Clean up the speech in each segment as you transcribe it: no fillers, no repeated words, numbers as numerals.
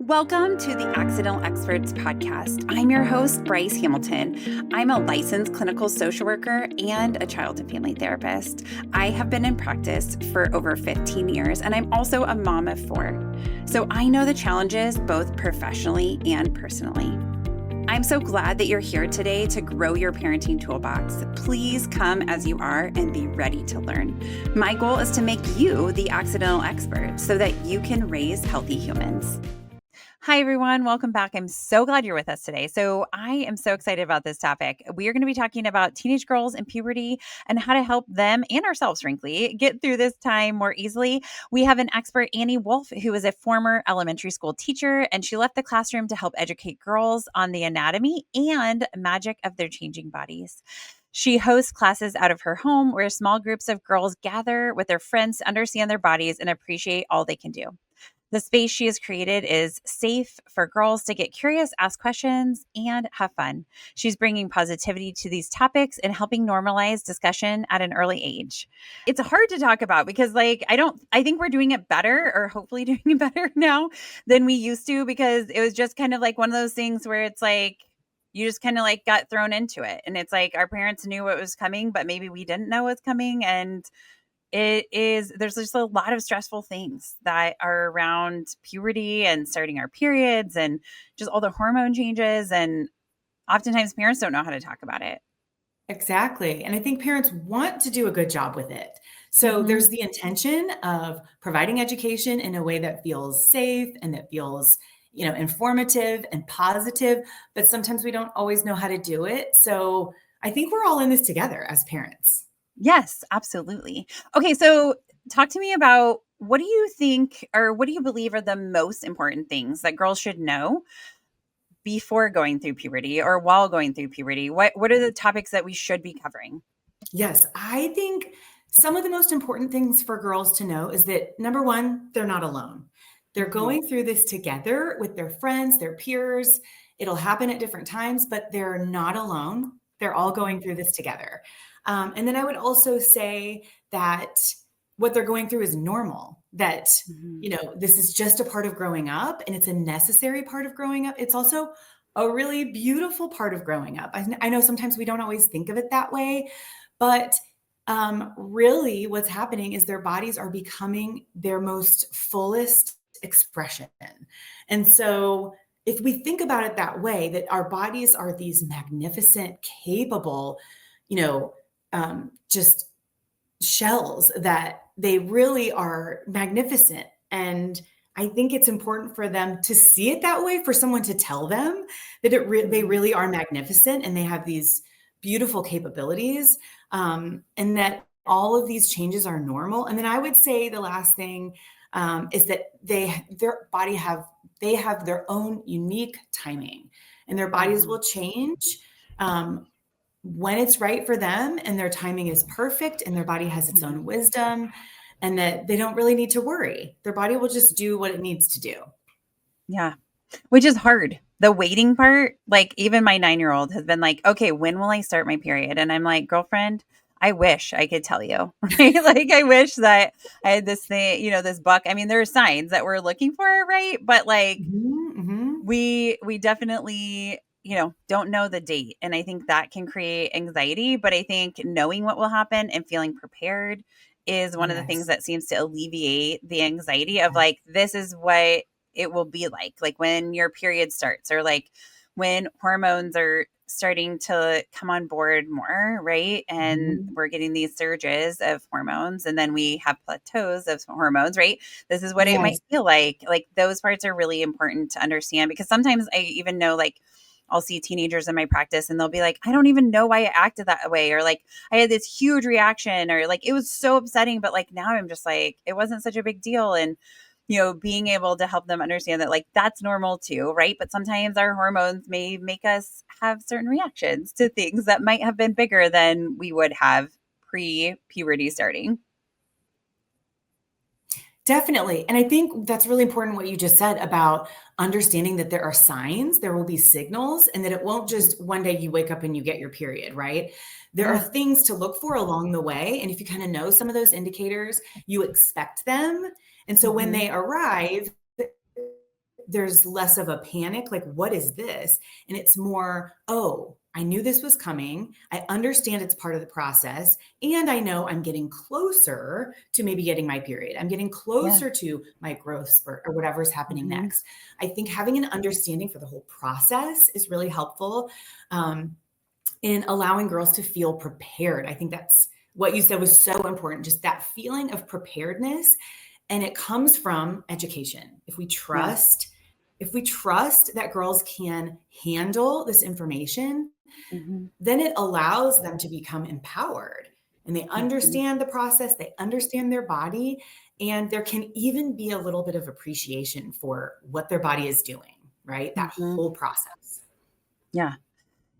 Welcome to the Accidental Experts podcast. I'm your host, Bryce Hamilton. I'm a licensed clinical social worker and a child and family therapist. I have been in practice for over 15 years, and I'm also a mom of 4. So I know the challenges both professionally and personally. I'm so glad that you're here today to grow your parenting toolbox. Please come as you are and be ready to learn. My goal is to make you the accidental expert so that you can raise healthy humans. Hi, everyone. Welcome back. I'm so glad you're with us today. So I am so excited about this topic. We are going to be talking about teenage girls and puberty and how to help them and ourselves, frankly, get through this time more easily. We have an expert, Annie Wolf, who is a former elementary school teacher, and she left the classroom to help educate girls on the anatomy and magic of their changing bodies. She hosts classes out of her home where small groups of girls gather with their friends to understand their bodies and appreciate all they can do. The space she has created is safe for girls to get curious, ask questions, and have fun. She's bringing positivity to these topics and helping normalize discussion at an early age. It's hard to talk about because I think we're doing it better, or hopefully doing it better now than we used to, because it was just kind of like one of those things where it's like, you just kind of like got thrown into it. And it's like our parents knew what was coming, but maybe we didn't know what's coming. And there's just a lot of stressful things that are around puberty and starting our periods and just all the hormone changes. And oftentimes parents don't know how to talk about it. Exactly. And I think parents want to do a good job with it. So Mm-hmm. there's the intention of providing education in a way that feels safe and that feels, informative and positive, but sometimes we don't always know how to do it. So I think we're all in this together as parents. Yes, absolutely. Okay, so talk to me about, what do you think, or what do you believe are the most important things that girls should know before going through puberty or while going through puberty? What are the topics that we should be covering? Yes, I think some of the most important things for girls to know is that, number one, they're not alone. They're Mm-hmm. going through this together with their friends, their peers. It'll happen at different times, but they're not alone. They're all going through this together. And then I would also say that what they're going through is normal, that, Mm-hmm. this is just a part of growing up and it's a necessary part of growing up. It's also a really beautiful part of growing up. I know sometimes we don't always think of it that way, but really what's happening is their bodies are becoming their most fullest expression. And so if we think about it that way, that our bodies are these magnificent, capable, just shells, that they really are magnificent. And I think it's important for them to see it that way, for someone to tell them that they really are magnificent and they have these beautiful capabilities, and that all of these changes are normal. And then I would say the last thing is that they have their own unique timing, and their bodies will change when it's right for them, and their timing is perfect, and their body has its own wisdom, and that they don't really need to worry. Their body will just do what it needs to do. Yeah. Which is hard. The waiting part, like even my 9-year-old has been like, okay, when will I start my period? And I'm like, girlfriend, I wish I could tell you, right? Like, I wish that I had this thing, this book. I mean, there are signs that we're looking for, right? But like, Mm-hmm. we definitely, don't know the date. And I think that can create anxiety. But I think knowing what will happen and feeling prepared is one of the things Yes. that seems to alleviate the anxiety of like, this is what it will be like when your period starts, or like when hormones are starting to come on board more, right? And Mhm. we're getting these surges of hormones, and then we have plateaus of hormones, right? This is what it might Yes. feel like. Like, those parts are really important to understand, because sometimes I even know, like, I'll see teenagers in my practice and they'll be like, I don't even know why I acted that way. Or like, I had this huge reaction, or like, it was so upsetting, but like, now I'm just like, it wasn't such a big deal. And, being able to help them understand that like, that's normal too. Right. But sometimes our hormones may make us have certain reactions to things that might have been bigger than we would have pre-puberty starting. Definitely. And I think that's really important what you just said about understanding that there are signs, there will be signals, and that it won't just one day you wake up and you get your period, right? There are Yeah. things to look for along the way. And if you kind of know some of those indicators, you expect them. And so when Mhm. they arrive, there's less of a panic, like, what is this? And it's more, oh, I knew this was coming. I understand it's part of the process. And I know I'm getting closer to maybe getting my period. I'm getting closer to my growth spurt or whatever's happening next. I think having an understanding for the whole process is really helpful in allowing girls to feel prepared. I think that's what you said was so important, just that feeling of preparedness. And it comes from education. If we trust that girls can handle this information, then it allows them to become empowered, and they understand the process, they understand their body, and there can even be a little bit of appreciation for what their body is doing, right? That whole process. Yeah.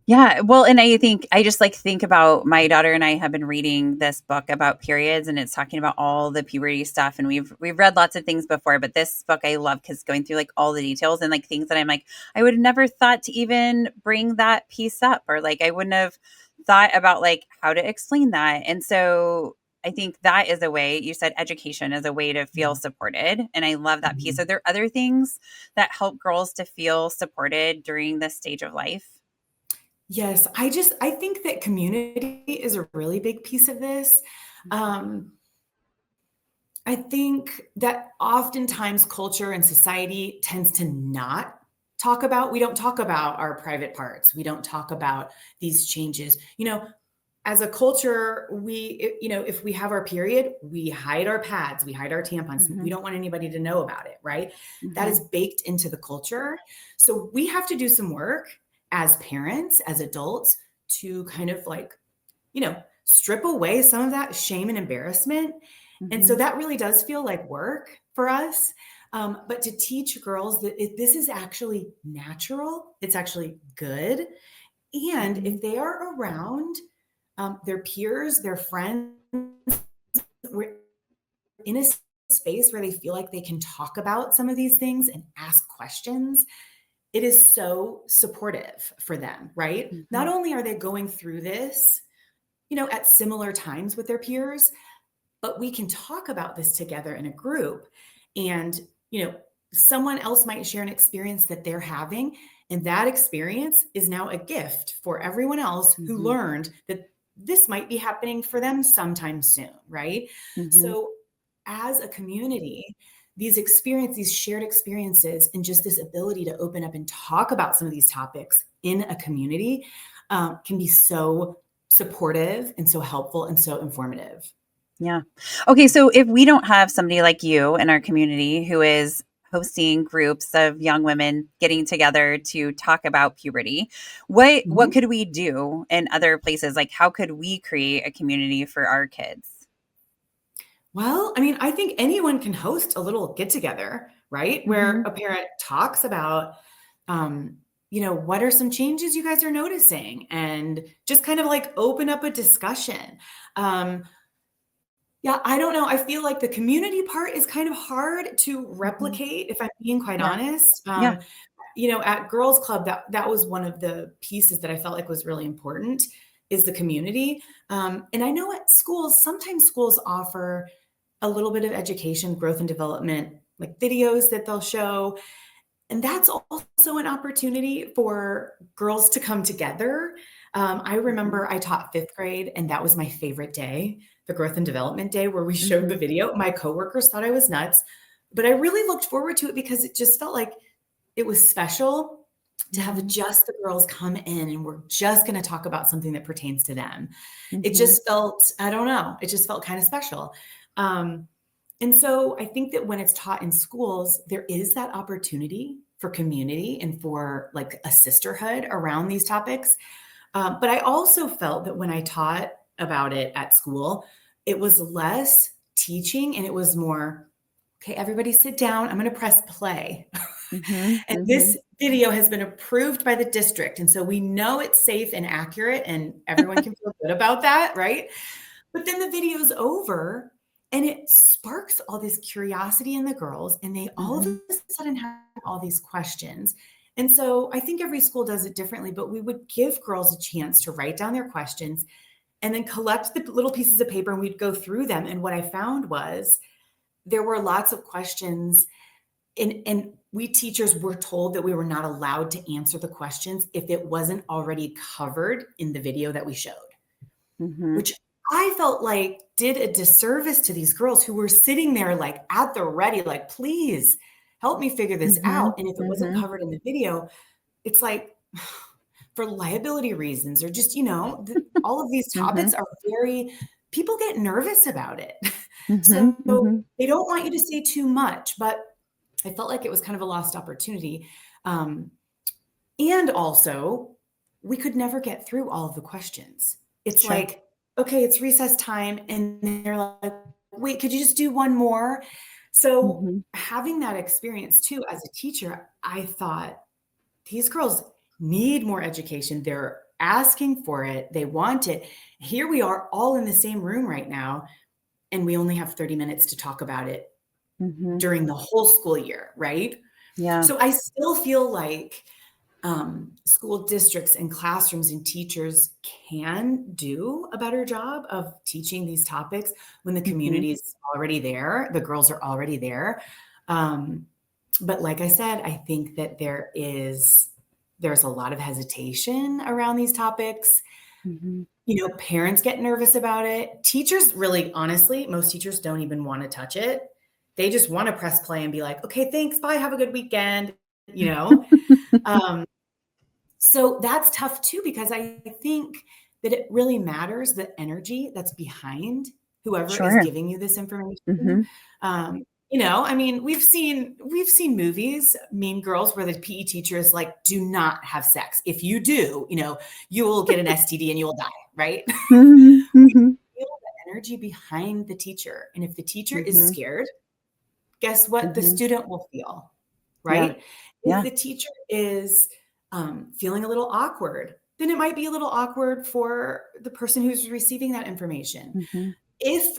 Yeah. Well, and I think I just like think about my daughter and I have been reading this book about periods, and it's talking about all the puberty stuff. And we've read lots of things before, but this book I love because going through like all the details and like things that I'm like, I would have never thought to even bring that piece up, or like I wouldn't have thought about like how to explain that. And so I think that is a way. You said education is a way to feel supported. And I love that piece. Are there other things that help girls to feel supported during this stage of life? Yes, I think that community is a really big piece of this. I think that oftentimes culture and society tends to not we don't talk about our private parts. We don't talk about these changes. As a culture, if we have our period, we hide our pads, we hide our tampons. We don't want anybody to know about it, right? That is baked into the culture. So we have to do some work as parents, as adults, to kind of like, strip away some of that shame and embarrassment. And so that really does feel like work for us. But to teach girls that this is actually natural, it's actually good. And if they are around their peers, their friends, we're in a space where they feel like they can talk about some of these things and ask questions, it is so supportive for them, right? Not only are they going through this, at similar times with their peers, but we can talk about this together in a group. And, someone else might share an experience that they're having, and that experience is now a gift for everyone else who learned that this might be happening for them sometime soon, right? So as a community, these shared experiences, and just this ability to open up and talk about some of these topics in a community can be so supportive and so helpful and so informative. Yeah. Okay. So if we don't have somebody like you in our community who is hosting groups of young women getting together to talk about puberty, what could we do in other places? Like, how could we create a community for our kids? Well, I mean, I think anyone can host a little get together, right? Where a parent talks about, what are some changes you guys are noticing, and just kind of like open up a discussion. Yeah, I don't know. I feel like the community part is kind of hard to replicate, if I'm being quite honest. Yeah. At Girls Club, that was one of the pieces that I felt like was really important, is the community. And I know at schools, sometimes schools offer a little bit of education, growth and development, like videos that they'll show. And that's also an opportunity for girls to come together. I remember I taught fifth grade, and that was my favorite day, the growth and development day, where we showed the video. My coworkers thought I was nuts, but I really looked forward to it because it just felt like it was special to have just the girls come in, and we're just going to talk about something that pertains to them. It just felt, I don't know, it just felt kind of special. And so I think that when it's taught in schools, there is that opportunity for community and for like a sisterhood around these topics. But I also felt that when I taught about it at school, it was less teaching and it was more, okay, everybody sit down. I'm going to press play. And this video has been approved by the district. And so we know it's safe and accurate, and everyone can feel good about that, right? But then the video's over, and it sparks all this curiosity in the girls, and they all of a sudden have all these questions. And so I think every school does it differently, but we would give girls a chance to write down their questions and then collect the little pieces of paper, and we'd go through them. And what I found was there were lots of questions, and we teachers were told that we were not allowed to answer the questions if it wasn't already covered in the video that we showed, which I felt like did a disservice to these girls who were sitting there like at the ready, like, please help me figure this out. And if it wasn't covered in the video, it's like for liability reasons or just, all of these topics are people get nervous about it. So they don't want you to say too much, but I felt like it was kind of a lost opportunity. And also we could never get through all of the questions. It's like, okay, it's recess time. And they're like, wait, could you just do one more? So having that experience too, as a teacher, I thought these girls need more education. They're asking for it. They want it. Here we are all in the same room right now. And we only have 30 minutes to talk about it during the whole school year. Right. Yeah. So I still feel like school districts and classrooms and teachers can do a better job of teaching these topics when the community is already there, the girls are already there. But like I said, I think that there's a lot of hesitation around these topics. Parents get nervous about it. Teachers really, honestly, most teachers don't even want to touch it. They just want to press play and be like, okay, thanks, bye, have a good weekend, So that's tough too, because I think that it really matters the energy that's behind whoever is giving you this information. We've seen movies, Mean Girls, where the PE teacher is like, do not have sex. If you do, you will get an STD and you will die. Right. We feel the energy behind the teacher. And if the teacher is scared, guess what? The student will feel. Right. If the teacher is feeling a little awkward, then it might be a little awkward for the person who's receiving that information. If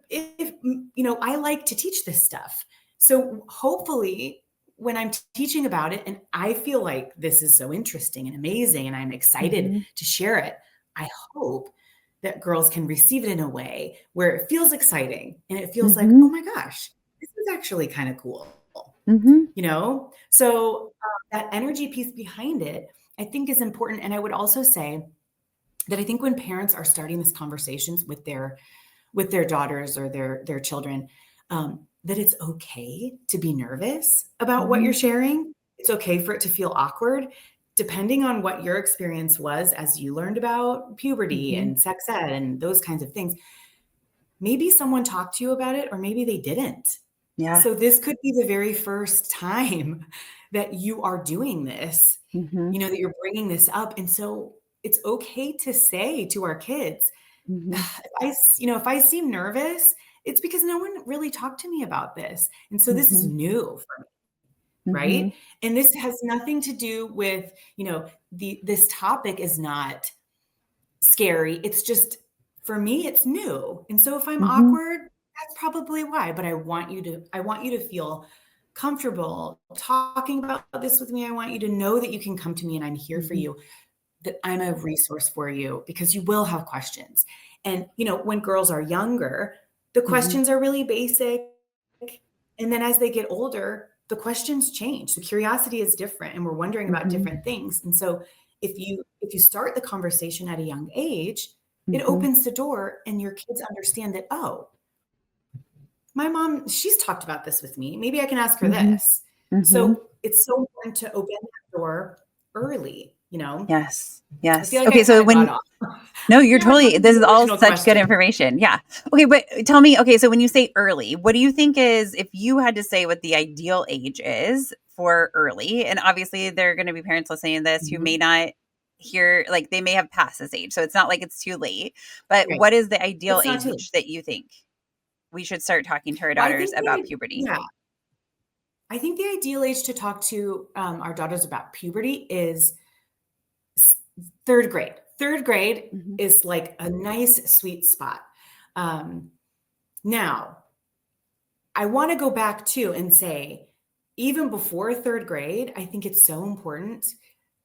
I like to teach this stuff. So hopefully when I'm teaching about it and I feel like this is so interesting and amazing and I'm excited to share it, I hope that girls can receive it in a way where it feels exciting and it feels like, oh my gosh, this is actually kind of cool. So that energy piece behind it, I think is important. And I would also say that I think when parents are starting these conversations with their daughters or their children, that it's okay to be nervous about what you're sharing. It's okay for it to feel awkward, depending on what your experience was as you learned about puberty and sex ed and those kinds of things. Maybe someone talked to you about it or maybe they didn't. Yeah. So this could be the very first time that you are doing this, that you're bringing this up. And so it's okay to say to our kids, if I seem nervous, it's because no one really talked to me about this. And so this is new for me, right? And this has nothing to do with, this topic is not scary. It's just, for me, it's new. And so if I'm awkward, that's probably why, but I want you to feel comfortable talking about this with me. I want you to know that you can come to me and I'm here for you, that I'm a resource for you because you will have questions. And, when girls are younger, the questions are really basic. And then as they get older, the questions change. The curiosity is different and we're wondering about different things. And so if you start the conversation at a young age, it opens the door and your kids understand that, oh, my mom, she's talked about this with me. Maybe I can ask her this. So it's so important to open that door early, Yes. I feel like Okay. So no, you're totally, this is all such good information. Yeah. Okay. But tell me, okay. So when you say early, what do you think is, if you had to say what the ideal age is for early, and obviously there are going to be parents listening to this who may not hear, like they may have passed this age. So it's not like it's too late, but what is the ideal age that you think we should start talking to our daughters about puberty? Yeah. I think the ideal age to talk to our daughters about puberty is third grade. Third grade is like a nice, sweet spot. Now, I want to go back too and say, even before third grade, I think it's so important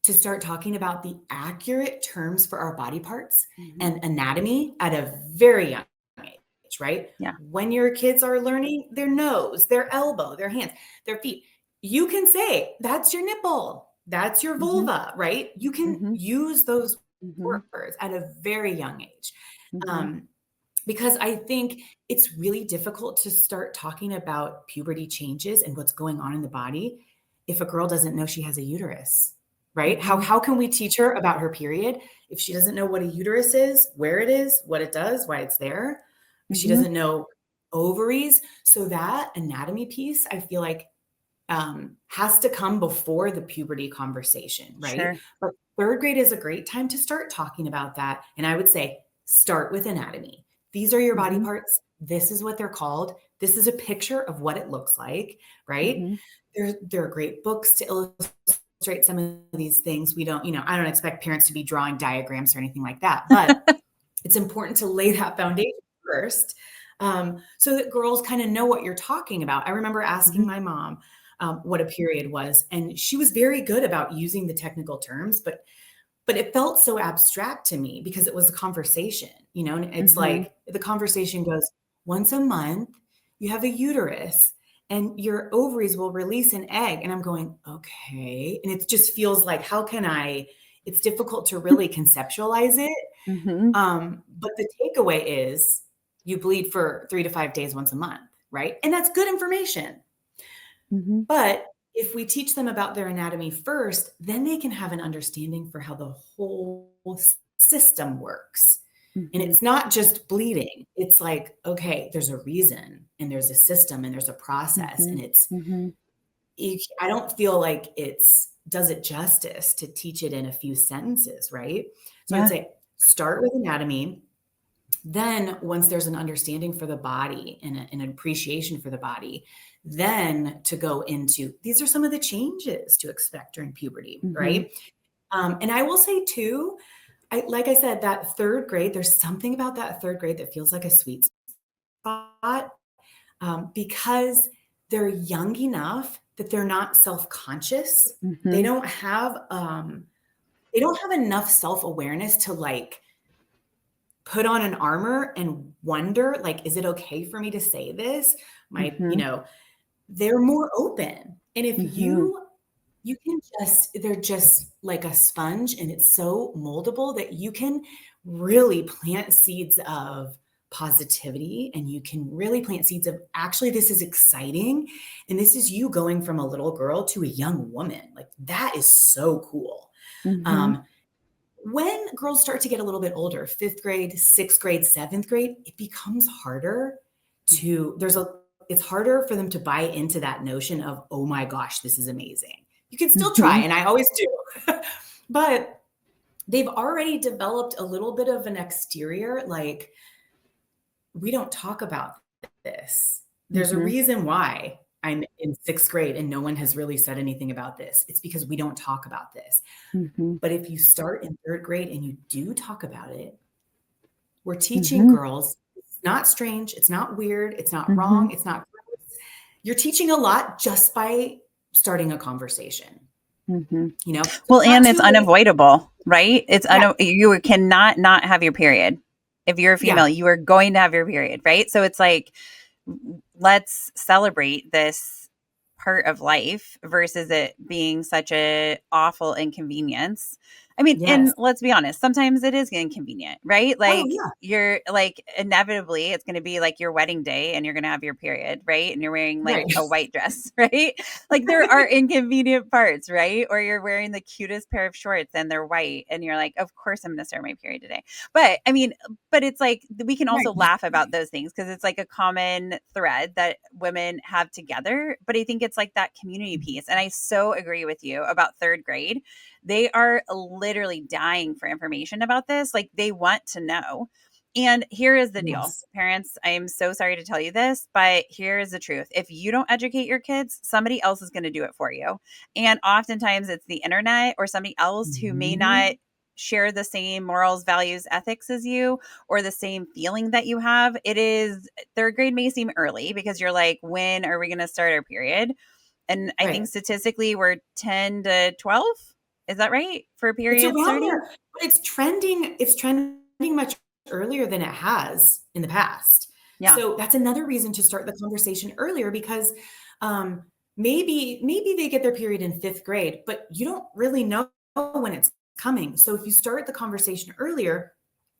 to start talking about the accurate terms for our body parts and anatomy at a very young age, right? Yeah. When your kids are learning their nose, their elbow, their hands, their feet, you can say, that's your nipple, that's your Mhm. vulva, right? You can Mhm. use those Mhm. words at a very young age. Mhm. Um, because I think it's really difficult to start talking about puberty changes and what's going on in the body if a girl doesn't know she has a uterus, right? Mhm. How can we teach her about her period if she doesn't know what a uterus is, where it is, what it does, why it's there? If she Mhm. doesn't know ovaries. So that anatomy piece, I feel like has to come before the puberty conversation, right? Sure. But third grade is a great time to start talking about that. And I would say start with anatomy. These are your body Mhm. parts. This is what they're called. This is a picture of what it looks like, right? Mhm. There are great books to illustrate some of these things. We don't, I don't expect parents to be drawing diagrams or anything like that, but it's important to lay that foundation first, so that girls kind of know what you're talking about. I remember asking Mhm. my mom what a period was, and she was very good about using the technical terms, but it felt so abstract to me because it was a conversation, and it's Mhm. like the conversation goes, once a month, you have a uterus and your ovaries will release an egg. And I'm going, okay. And it just feels like, it's difficult to really conceptualize it. Mhm. But the takeaway is you bleed for 3 to 5 days once a month, right? And that's good information. Mhm. But if we teach them about their anatomy first, then they can have an understanding for how the whole system works. And Mhm. it's not just bleeding. It's like, okay, there's a reason and there's a system and there's a process. And Mhm. Mhm. I don't feel like does it justice to teach it in a few sentences, right? So I'd Yeah. say start with anatomy. Then once there's an understanding for the body and an appreciation for the body, then to go into, these are some of the changes to expect during puberty, Mhm. right? And I will say too, like I said, that third grade, there's something about that third grade that feels like a sweet spot, because they're young enough that they're not self-conscious. They Mhm. don't have they don't have enough self-awareness to like put on an armor and wonder, like, is it okay for me to say this? Mhm. They're more open. And if Mhm. you can they're just like a sponge and it's so moldable that you can really plant seeds of positivity, and you can really plant seeds of, actually, this is exciting. And this is you going from a little girl to a young woman. Like, that is so cool. Mhm. Um, when girls start to get a little bit older, fifth grade, sixth grade, seventh grade, it becomes harder it's harder for them to buy into that notion of, oh my gosh, this is amazing. You can still try, Mhm. and I always do, but they've already developed a little bit of an exterior, like, we don't talk about this. There's a Mhm. reason why I'm in sixth grade and no one has really said anything about this. It's because we don't talk about this. Mhm. But if you start in third grade and you do talk about it, we're teaching Mhm. girls it's not strange, it's not weird, it's not Mhm. wrong, it's not gross. You're teaching a lot just by starting a conversation, Mhm. So Well, it's not and it's too late. unavoidable, right? Yeah, You cannot not have your period. If you're a female, yeah, you are going to have your period, right? So it's like, let's celebrate this part of life versus it being such a awful inconvenience. I mean, and yes. let's be honest, sometimes it is inconvenient, right? Oh, Like, yeah, you're like, inevitably it's going to be like your wedding day and you're going to have your period, right? And you're wearing like right. a white dress, right? Like, there are inconvenient parts, right? Or you're wearing the cutest pair of shorts and they're white and you're like, of course I'm going to start my period today. But I mean, but it's like we can also Right. laugh about those things because it's like a common thread that women have together. But I think it's like that community piece. And I so agree with you about third grade. They are literally dying for information about this. Like, they want to know. And here is the deal, Yes. parents. I am so sorry to tell you this, but here is the truth. If you don't educate your kids, somebody else is going to do it for you. And oftentimes it's the internet or somebody else who may not Mhm. share the same morals, values, ethics as you, or the same feeling that you have. It is third grade may seem early because you're like, when are we going to start our period? And I think Right. statistically we're 10 to 12. Is that right? For It's period around starting? there, but it's trending much earlier than it has in the past. Yeah. So that's another reason to start the conversation earlier, because, um, maybe they get their period in 5th grade, but you don't really know when it's coming. So if you start the conversation earlier,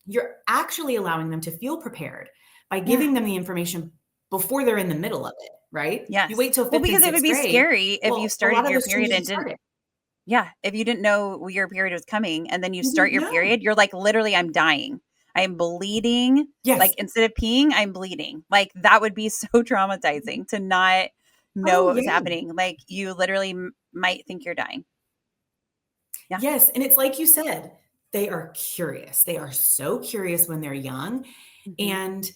you're actually allowing them to feel prepared by Yeah. giving them the information before they're in the middle of it, right? You Yes. wait till Well, 5th and because it would 6th be grade. scary if you Well, a lot started of your those period changes have and didn't. started. Yeah, if you didn't know your period was coming and then you You start didn't your know. period, you're like, literally, I'm dying. I'm bleeding. Yes. Like, instead of peeing, I'm bleeding. Like, that would be so traumatizing to not know Oh, what was yeah. happening. Like, you literally might think you're dying. Yeah. Yes, and it's like you said, they are curious. They are so curious when they're young, Mhm. and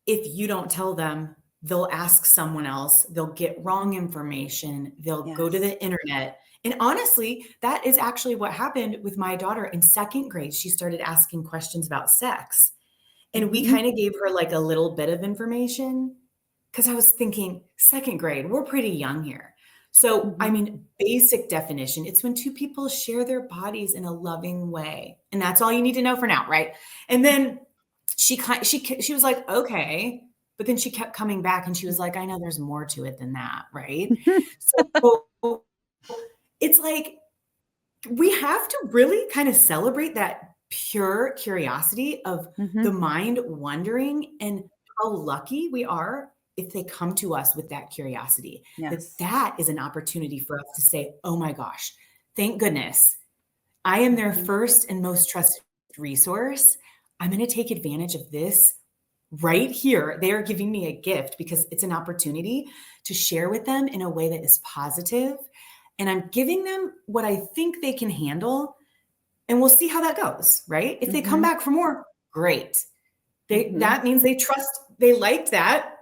if you don't tell them, they'll ask someone else, they'll get wrong information, they'll go to Yes. the internet. And honestly, that is actually what happened with my daughter in 2nd grade. She started asking questions about sex, and we Mhm. kind of gave her like a little bit of information because I was thinking 2nd grade, we're pretty young here. So, I Mhm. mean, basic definition, it's when two people share their bodies in a loving way. And that's all you need to know for now, right? And then she was like, "Okay." But then she kept coming back and she was like, "I know there's more to it than that," right? So, it's like we have to really kind of celebrate that pure curiosity of the Mhm. mind wondering, and how lucky we are if they come to us with that curiosity, that Yes. that is an opportunity for us to say, "Oh my gosh, thank goodness I am their Mhm. first and most trusted resource. I'm going to take advantage of this right here. They are giving me a gift because it's an opportunity to share with them in a way that is positive, and I'm giving them what I think they can handle, and we'll see how that goes, right? If they come Mhm. back for more, great. Mhm. That means they liked that.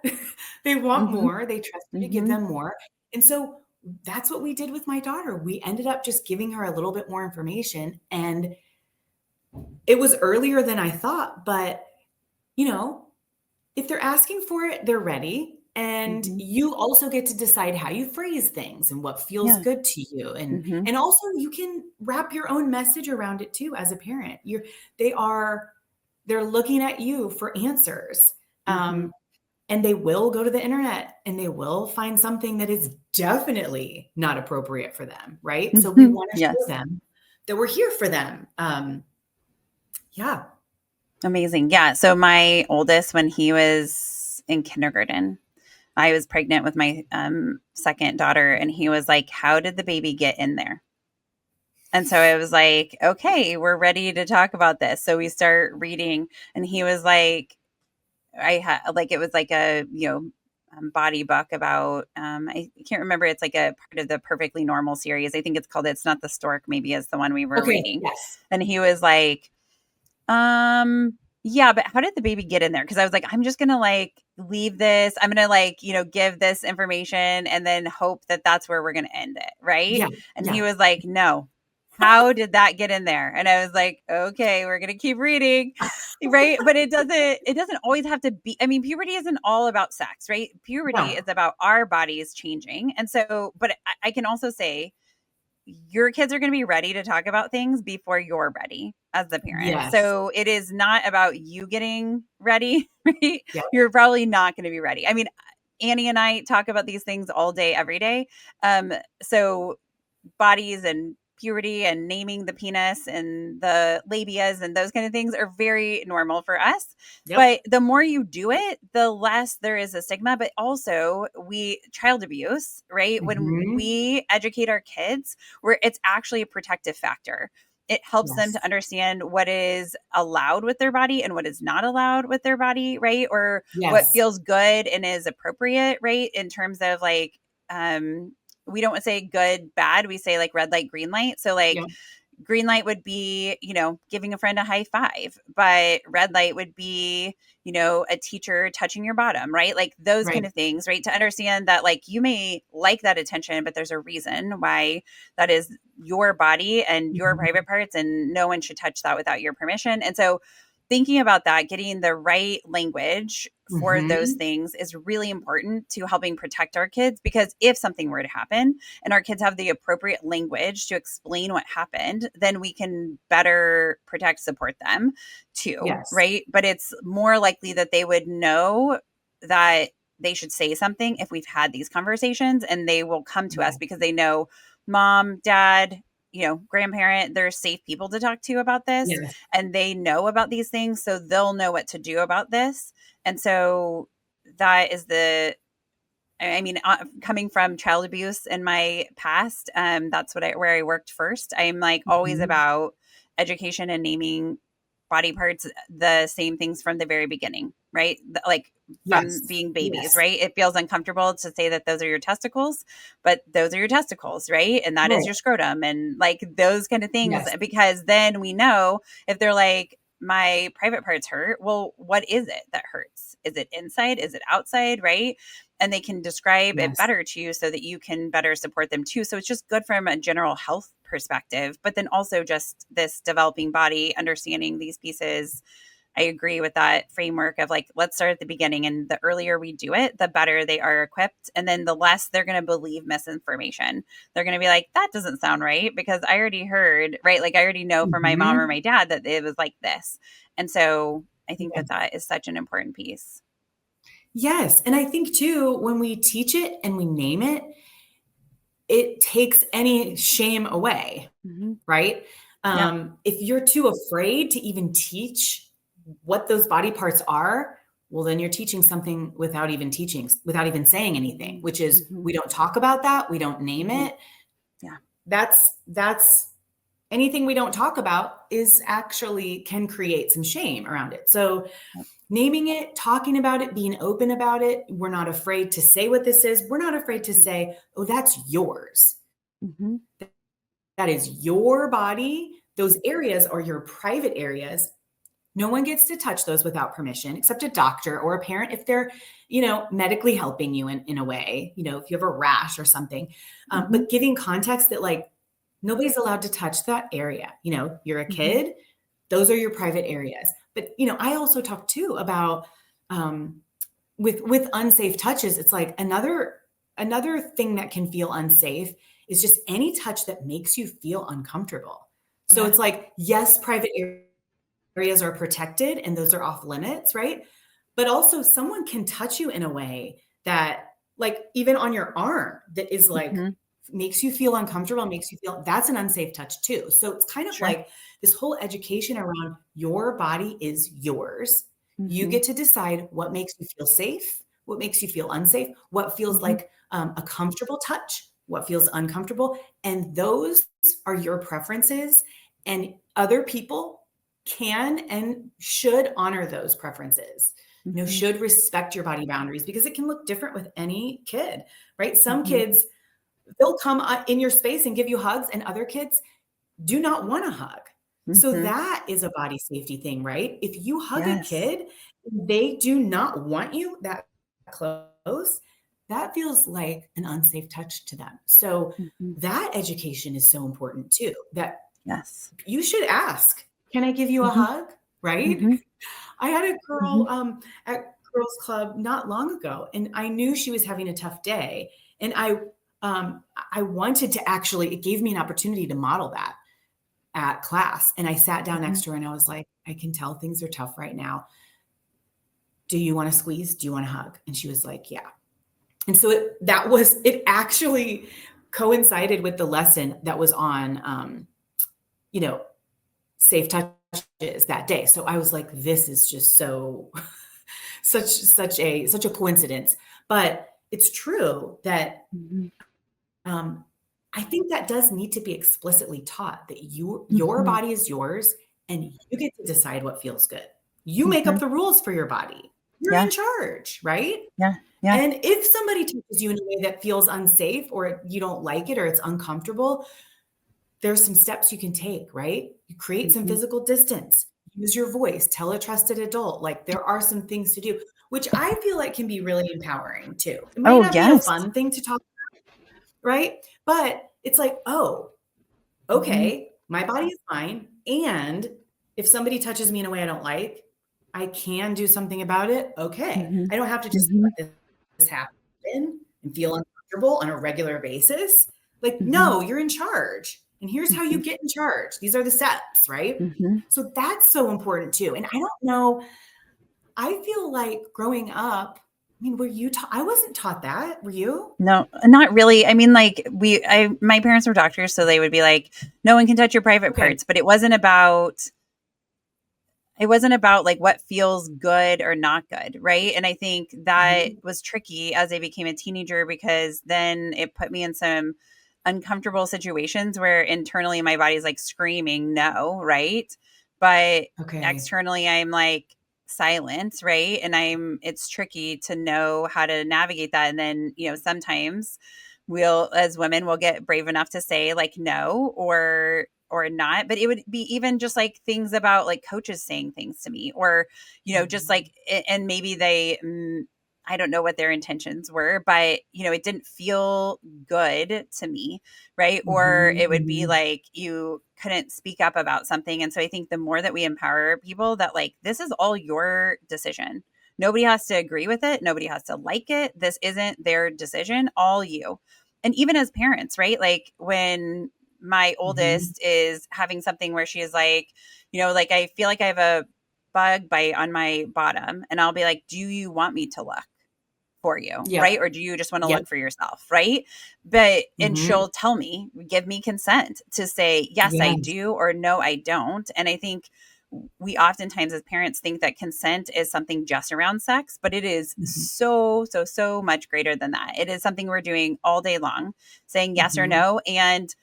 They want Mhm. more. They trust you to give Mhm. them more. And so that's what we did with my daughter. We ended up just giving her a little bit more information, and it was earlier than I thought, but you know, if they're asking for it, they're ready. And Mhm. you also get to decide how you phrase things and what feels Yeah. good to you. And Mhm. and also you can wrap your own message around it too as a parent. They are they're looking at you for answers. Mhm. Um, and they will go to the internet and they will find something that is definitely not appropriate for them, right? So we Mhm. want to show Yes. them that we're here for them. Yeah. Amazing. Yeah. So my oldest, when he was in kindergarten, I was pregnant with my second daughter, and he was like, "How did the baby get in there?" And so I was like, "Okay, we're ready to talk about this." So we start reading, and he was like, "I had like it was like a body book about I can't remember. It's like a part of the Perfectly Normal series. I think it's called It's Not the Stork. Maybe is the one we were Okay. reading." Yes. And he was like, yeah, but how did the baby get in there? Because I was like, I'm just gonna like leave this. I'm gonna like, give this information and then hope that that's where we're gonna end it, right? Yeah. And he Yeah. was like, no. How did that get in there? And I was like, okay, we're gonna keep reading, right? But it doesn't always have to be. I mean, puberty isn't all about sex, right? Puberty No. is about our bodies changing. And so, but I can also say your kids are going to be ready to talk about things before you're ready as the parent. Yes. So it is not about you getting ready, right? Yeah. You're probably not going to be ready. I mean, Annie and I talk about these things all day, every day. So bodies and puberty and naming the penis and the labias and those kind of things are very normal for us. Yep. But the more you do it, the less there is a stigma. But also, we child abuse, right? When Mhm. we educate our kids, where it's actually a protective factor. It helps them Yes. to understand what is allowed with their body and what is not allowed with their body, right? Or what Yes. feels good and is appropriate, right? In terms of like, we don't say good, bad. We say like red light, green light. So like Yep. green light would be, giving a friend a high five, but red light would be, a teacher touching your bottom, right? Like those Right. kind of things, right? To understand that like you may like that attention, but there's a reason why that is your body and your Mhm. private parts, and no one should touch that without your permission. And so thinking about that, getting the right language for those Mhm. things is really important to helping protect our kids, because if something were to happen and our kids have the appropriate language to explain what happened, then we can better protect, support them too, Yes. right? But it's more likely that they would know that they should say something if we've had these conversations, and they will come to us Yeah. because they know mom, dad, grandparent, they're safe people to talk to about this, Yes. and they know about these things, so they'll know what to do about this. And so that is coming from child abuse in my past, that's where I worked first. I'm like always Mhm. about education and naming body parts the same things from the very beginning, right? Like from Yes. being babies, Yes. right? It feels uncomfortable to say that those are your testicles, but those are your testicles, right? And that is Right. your scrotum, and like those kind of things, Yes. because then we know if they're like, my private parts hurt. Well, what is it that hurts? Is it inside? Is it outside? Right? And they can describe it Yes. better to you so that you can better support them too. So it's just good from a general health perspective, but then also just this developing body, understanding these pieces. I agree with that framework of like, let's start at the beginning. And the earlier we do it, the better they are equipped. And then the less they're going to believe misinformation. They're going to be like, that doesn't sound right because I already heard, right? Like I already know from my mom or Mhm. my dad that it was like this. And so I think Yeah. that is such an important piece. Yes. And I think too, when we teach it and we name it, it takes any shame away, Mm-hmm. right? Yeah. If you're too afraid to even teach what those body parts are, well, then you're teaching something without even saying anything, which is Mm-hmm. we don't talk about that, we don't name Mm-hmm. it. Yeah. That's anything we don't talk about is actually can create some shame around it. So Yep. naming it, talking about it, being open about it. We're not afraid to say what this is. We're not afraid to say, oh, that's yours. Mm-hmm. That is your body. Those areas are your private areas. No one gets to touch those without permission, except a doctor or a parent if they're, medically helping you in a way, if you have a rash or something. Mm-hmm. But giving context that like nobody's allowed to touch that area. You're a Mm-hmm. kid, those are your private areas. But, I also talk too about with unsafe touches, it's like another thing that can feel unsafe is just any touch that makes you feel uncomfortable. So Yeah. it's like, yes, private areas are protected and those are off limits, right? But also someone can touch you in a way that like even on your arm that is like Mm-hmm. makes you feel uncomfortable, makes you feel that's an unsafe touch too. So it's kind of Sure. like this whole education around your body is yours. You Mm-hmm. get to decide what makes you feel safe, what makes you feel unsafe, what feels Mm-hmm. like a comfortable touch, what feels uncomfortable. And those are your preferences. And other people can and should honor those preferences. Mm-hmm. Should respect your body boundaries because it can look different with any kid, right? Some Mm-hmm. kids, they'll come in your space and give you hugs, and other kids do not want a hug. So Mm-hmm. that is a body safety thing, right? If you hug a Yes. kid, they do not want you that close, that feels like an unsafe touch to them. So Mm-hmm. that education is so important too, that Yes. you should ask, can I give you a Mm-hmm. hug? Right? Mm-hmm. I had a Mm-hmm. girl at girls club not long ago, and I knew she was having a tough day. And I wanted to actually, it gave me an opportunity to model that at class. And I sat down Mm-hmm. next to her and I was like, I can tell things are tough right now. Do you want to squeeze? Do you want a hug? And she was like, yeah. And so it actually coincided with the lesson that was on, you know, safe touches that day. So I was like, this is just so such a coincidence. But it's true that Mm-hmm. um, I think that does need to be explicitly taught that your Mm-hmm. body is yours and you get to decide what feels good. You make Mm-hmm. up the rules for your body. You're Yeah. in charge, right? Yeah. Yeah. And if somebody touches you in a way that feels unsafe or you don't like it or it's uncomfortable, there's some steps you can take, right? You create some Mm-hmm. physical distance, use your voice, tell a trusted adult. Like there are some things to do, which I feel like can be really empowering too. It might Oh, not be a yes. fun thing to talk, right? But it's like, oh, Mm-hmm. okay, my body is mine. And if somebody touches me in a way I don't like, I can do something about it. Okay. Mm-hmm. I don't have to just Mm-hmm. let this happen and feel uncomfortable on a regular basis. Like, Mm-hmm. no, you're in charge. And here's how you get in charge. These are the steps, right? Mm-hmm. So that's so important too. And I don't know, I feel like growing up, mean, were you taught? I wasn't taught that. Were you? No, not really. I mean, like my parents were doctors, so they would be like, no one can touch your private Okay. parts, but it wasn't about like what feels good or not good, right? And I think that Mhm. was tricky as I became a teenager because then it put me in some uncomfortable situations where internally my body's like screaming no, right? But Okay. externally I'm like silent, right? And it's tricky to know how to navigate that. And then, sometimes we'll as women will get brave enough to say like no or not, but it would be even just like things about like coaches saying things to me or just Mhm. like and maybe they I don't know what their intentions were, but it didn't feel good to me, right? Or Mhm. it would be Mhm. like you couldn't speak up about something. And so I think the more that we empower people that like this is all your decision. Nobody has to agree with it. Nobody has to like it. This isn't their decision, all you. And even as parents, right? Like when my Mhm. oldest is having something where she is like, like I feel like I have a bug bite on my bottom. And I'll be like, do you want me to look for you? Right. Yep. Or do you just want to Yep. look for yourself? Right. And Mhm. she'll tell me, give me consent to say, yes, I Yes. do, or no, I don't. And I think we oftentimes as parents think that consent is something just around sex, but it is Mhm. so much greater than that. It is something we're doing all day long, saying yes or Mhm. no. And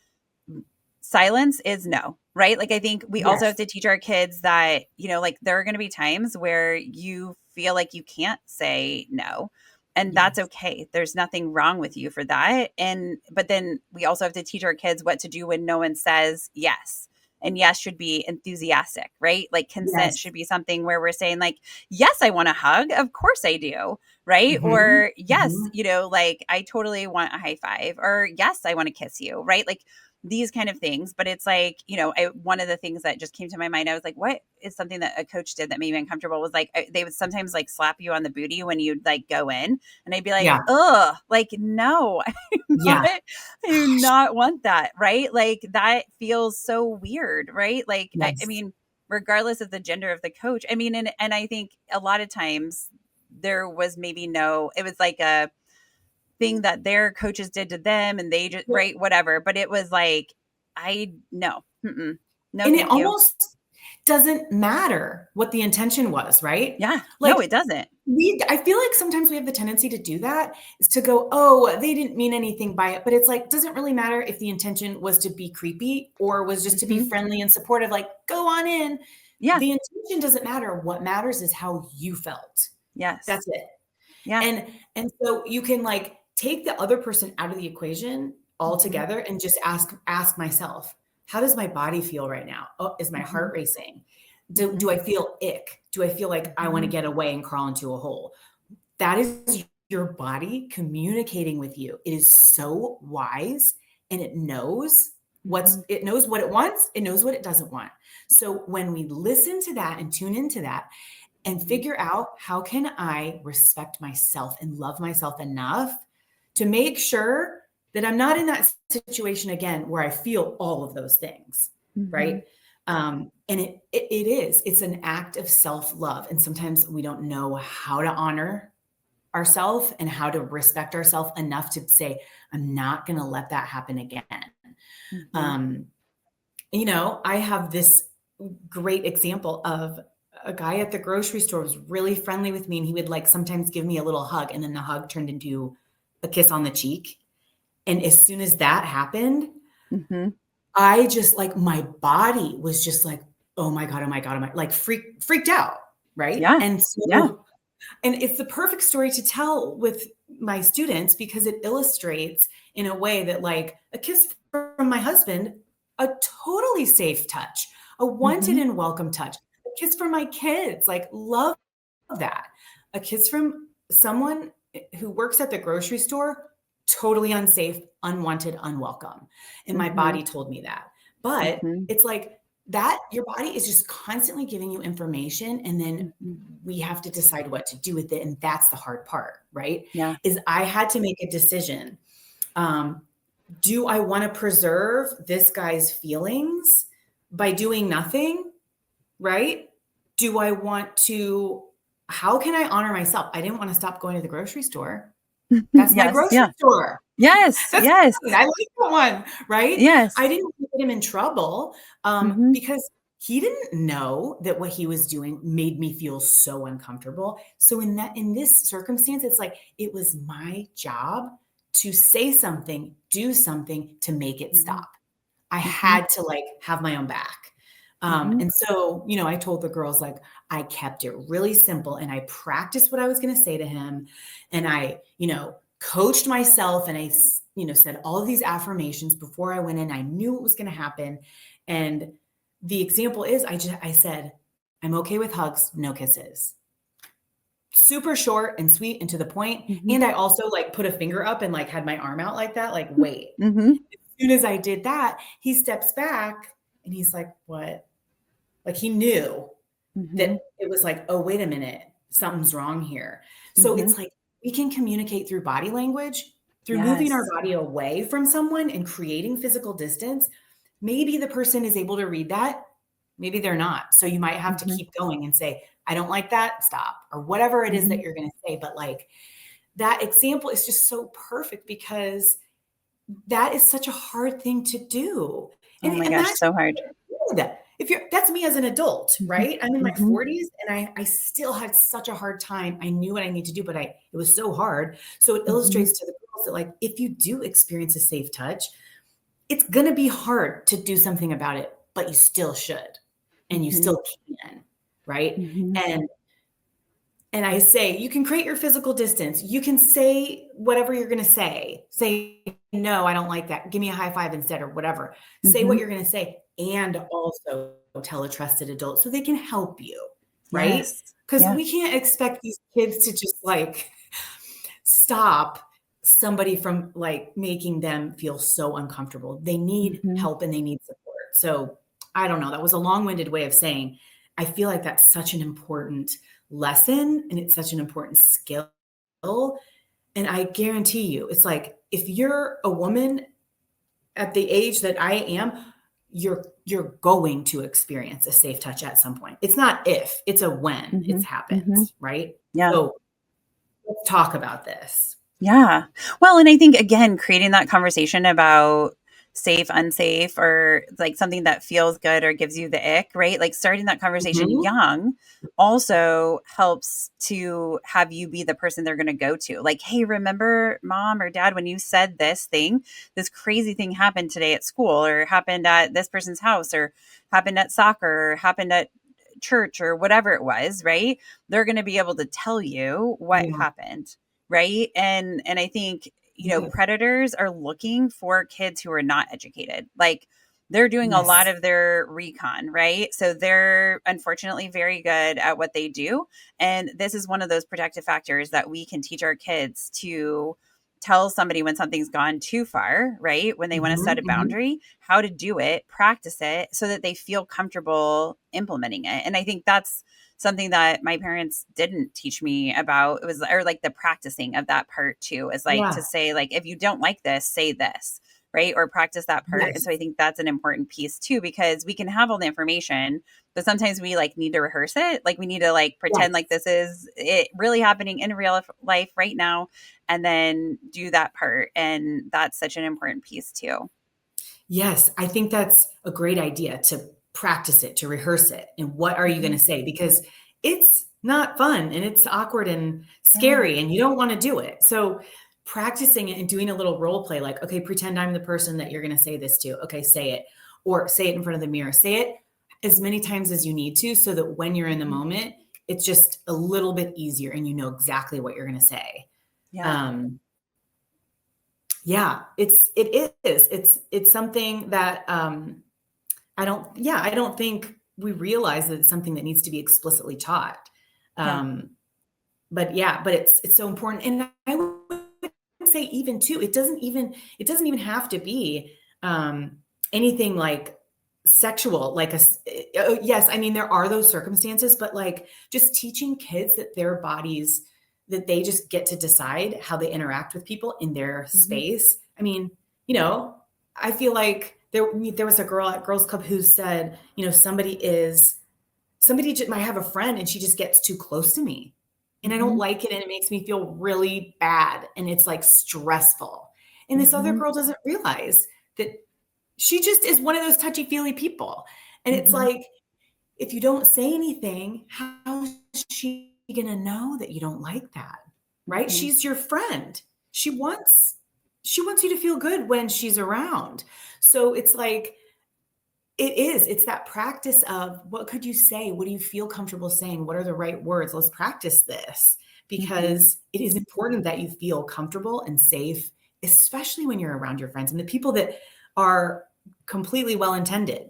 silence is no, right? Like I think we also have Yes. to teach our kids that, like there are going to be times where you feel like you can't say no. And that's Yes. okay. There's nothing wrong with you for that. But then we also have to teach our kids what to do when no one says yes. And yes should be enthusiastic, right? Like consent Yes. should be something where we're saying like, yes, I want a hug. Of course I do. Right. Mhm. Or yes, Mhm. like I totally want a high five or yes, I want to kiss you. Right. Like these kind of things. But it's like, one of the things that just came to my mind, I was like, what is something that a coach did that made me uncomfortable was like, they would sometimes like slap you on the booty when you'd like go in. And I'd be like, Yeah. ugh, like, no, Yeah. I do Gosh. not want that. Right. Like that feels so weird. Right. Like, I Yes. mean, regardless of the gender of the coach, I mean, and I think a lot of times there was maybe it was like a, thing that their coaches did to them and they just Well, right whatever, but it was like I no no and it thank you. almost doesn't matter what the intention was, right? Yeah, Like, no, it doesn't. I feel like sometimes we have the tendency to do that, is to go, "Oh, they didn't mean anything by it." But it's like, doesn't really matter if the intention was to be creepy or was just to be Hmm. friendly and supportive, like, "Go on in." Yeah. The intention doesn't matter. What matters is how you felt. Yes. That's it. Yeah. And so you can, like, take the other person out of the equation Hmm. altogether and just ask myself, "How does my body feel right now? Oh, is my Hmm. heart racing? Hmm. Do I feel ick? Do I feel like I wanna Hmm. get away and crawl into a hole?" That is your body communicating with you. It is so wise, and Hmm. it knows what it wants, it knows what it doesn't want. So when we listen to that and tune into that and Hmm. figure out, how can I respect myself and love myself enough to make sure that I'm not in that situation again where I feel all of those things, Hmm. right? And it's an act of self-love. And sometimes we don't know how to honor ourselves and how to respect ourselves enough to say, I'm not going to let that happen again. Hmm. Um, I have this great example of a guy at the grocery store was really friendly with me, and he would like sometimes give me a little hug, and then the hug turned into a kiss on the cheek. And as soon as that happened, Hmm. I just like my body was just like, oh my God, oh my God, oh my, like freaked out. Right. Yeah. And Yeah. so, and it's the perfect story to tell with my students because it illustrates in a way that, like, a kiss from my husband, a totally safe touch, a wanted Hmm. and welcome touch, a kiss from my kids, like, love that. A kiss from someone who works at the grocery store, totally unsafe, unwanted, unwelcome. And my Hmm. body told me that. But Hmm. it's like that your body is just constantly giving you information, and then Hmm. we have to decide what to do with it. And that's the hard part, right? Yeah. Is I had to make a decision. Um, do I want to preserve this guy's feelings by doing nothing? Right? Do I want to how can I honor myself? I didn't want to stop going to the grocery store. That's my Yes. grocery Yeah. store. Yes. That's Yes. fine. I like that one, right? Yes. I didn't want to get him in trouble Mhm. because he didn't know that what he was doing made me feel so uncomfortable. So in this circumstance, it's like it was my job to say something, do something to make it Mhm. stop. I Mhm. had to like have my own back. Mhm. And so, I told the girls, like, I kept it really simple and I practiced what I was going to say to him. And I, coached myself and I, said all of these affirmations before I went in. I knew what was going to happen. And the example is I said, I'm okay with hugs, no kisses. Super short and sweet and to the point. Mhm. And I also like put a finger up and like had my arm out like that, like, wait. Mhm. As soon as I did that, he steps back and he's like, what? Like he knew that Mhm. it was like, oh, wait a minute, something's wrong here. So Mhm. it's like we can communicate through body language, through moving our Yes. body away from someone and creating physical distance. Maybe the person is able to read that. Maybe they're not. So you might have to Mhm. keep going and say, I don't like that, stop, or whatever it is that Mhm. you're going to say. But like that example is just so perfect because that is such a hard thing to do. Oh And my gosh, imagine so hard. if you're that's me as an adult, Mhm. right? I'm in my Mhm. 40s and I still had such a hard time. I knew what I need to do, but it was so hard. So it Mhm. illustrates to the girls that like if you do experience a safe touch, it's gonna be hard to do something about it, but you still should. And you Mhm. still can, right? Mhm. And and I say, you can create your physical distance. You can say whatever you're going to say. Say, no, I don't like that. Give me a high five instead, or whatever. Say what Mhm. you're going to say and also tell a trusted adult so they can help you, right? Yes. Because Yeah. we can't expect these kids to just like stop somebody from like making them feel so uncomfortable. They need Mhm. help and they need support. So I don't know. That was a long winded way of saying, I feel like that's such an important lesson and it's such an important skill. And I guarantee you, it's like if you're a woman at the age that I am, you're going to experience a safe touch at some point. It's not if, it's a when it's Mhm. Mhm. happened, right? Yeah. So let's talk about this. Yeah. Well, and I think again, creating that conversation about safe, unsafe, or like something that feels good or gives you the ick, right? Like starting that conversation Mhm. young also helps to have you be the person they're going to go to. Like, hey, remember mom or dad when you said this thing, this crazy thing happened today at school or happened at this person's house or happened at soccer or happened at church or whatever it was, right? They're going to be able to tell you what Yeah. happened, right? And I think, Yeah. predators are looking for kids who are not educated. Like they're doing a lot Yes. of their recon, right? So they're unfortunately very good at what they do. And this is one of those protective factors that we can teach our kids to tell somebody when something's gone too far, right? When they want to Mhm, set a mhm. boundary, how to do it, practice it so that they feel comfortable implementing it. And I think that's something that my parents didn't teach me about. It was, or like the practicing of that part too, is like to Yeah. say, like, if you don't like this, say this, right? Or practice that part. And Yes. so I think that's an important piece too, because we can have all the information, but sometimes we like need to rehearse it. Like we need to like pretend like Yes. this is it really happening in real life right now, and then do that part. And that's such an important piece too. Yes, I think that's a great idea to practice it, to rehearse it. And what are you Mhm. gonna say? Because it's not fun and it's awkward and Yeah. scary and you don't wanna do it. So practicing it and doing a little role play like, okay, pretend I'm the person that you're gonna say this to. Okay, say it. Or say it in front of the mirror. Say it as many times as you need to so that when you're in the Mhm. moment, it's just a little bit easier and you know exactly what you're gonna say. Yeah. Um, yeah, it's something that I don't think we realize that it's something that needs to be explicitly taught. Yeah. Um, but yeah, but it's so important. And I would say even too, it doesn't even have to be anything like sexual, like yes, I mean there are those circumstances, but like just teaching kids that their bodies that they just get to decide how they interact with people in their Mhm. space. I mean, you know, I feel like there was a girl at Girls Club who said, somebody might have a friend and she just gets too close to me. and I don't like it, and it makes me feel really bad, and it's like stressful. And this other girl doesn't realize that she just is one of those touchy-feely people. And it's like, if you don't say anything, how is she gonna know that you don't like that? Right? She's your friend. She wants you to feel good when she's around. So it's like, it's that practice of what could you say? What do you feel comfortable saying? What are the right words? Let's practice this, because it is important that you feel comfortable and safe, especially when you're around your friends and the people that are completely well-intended.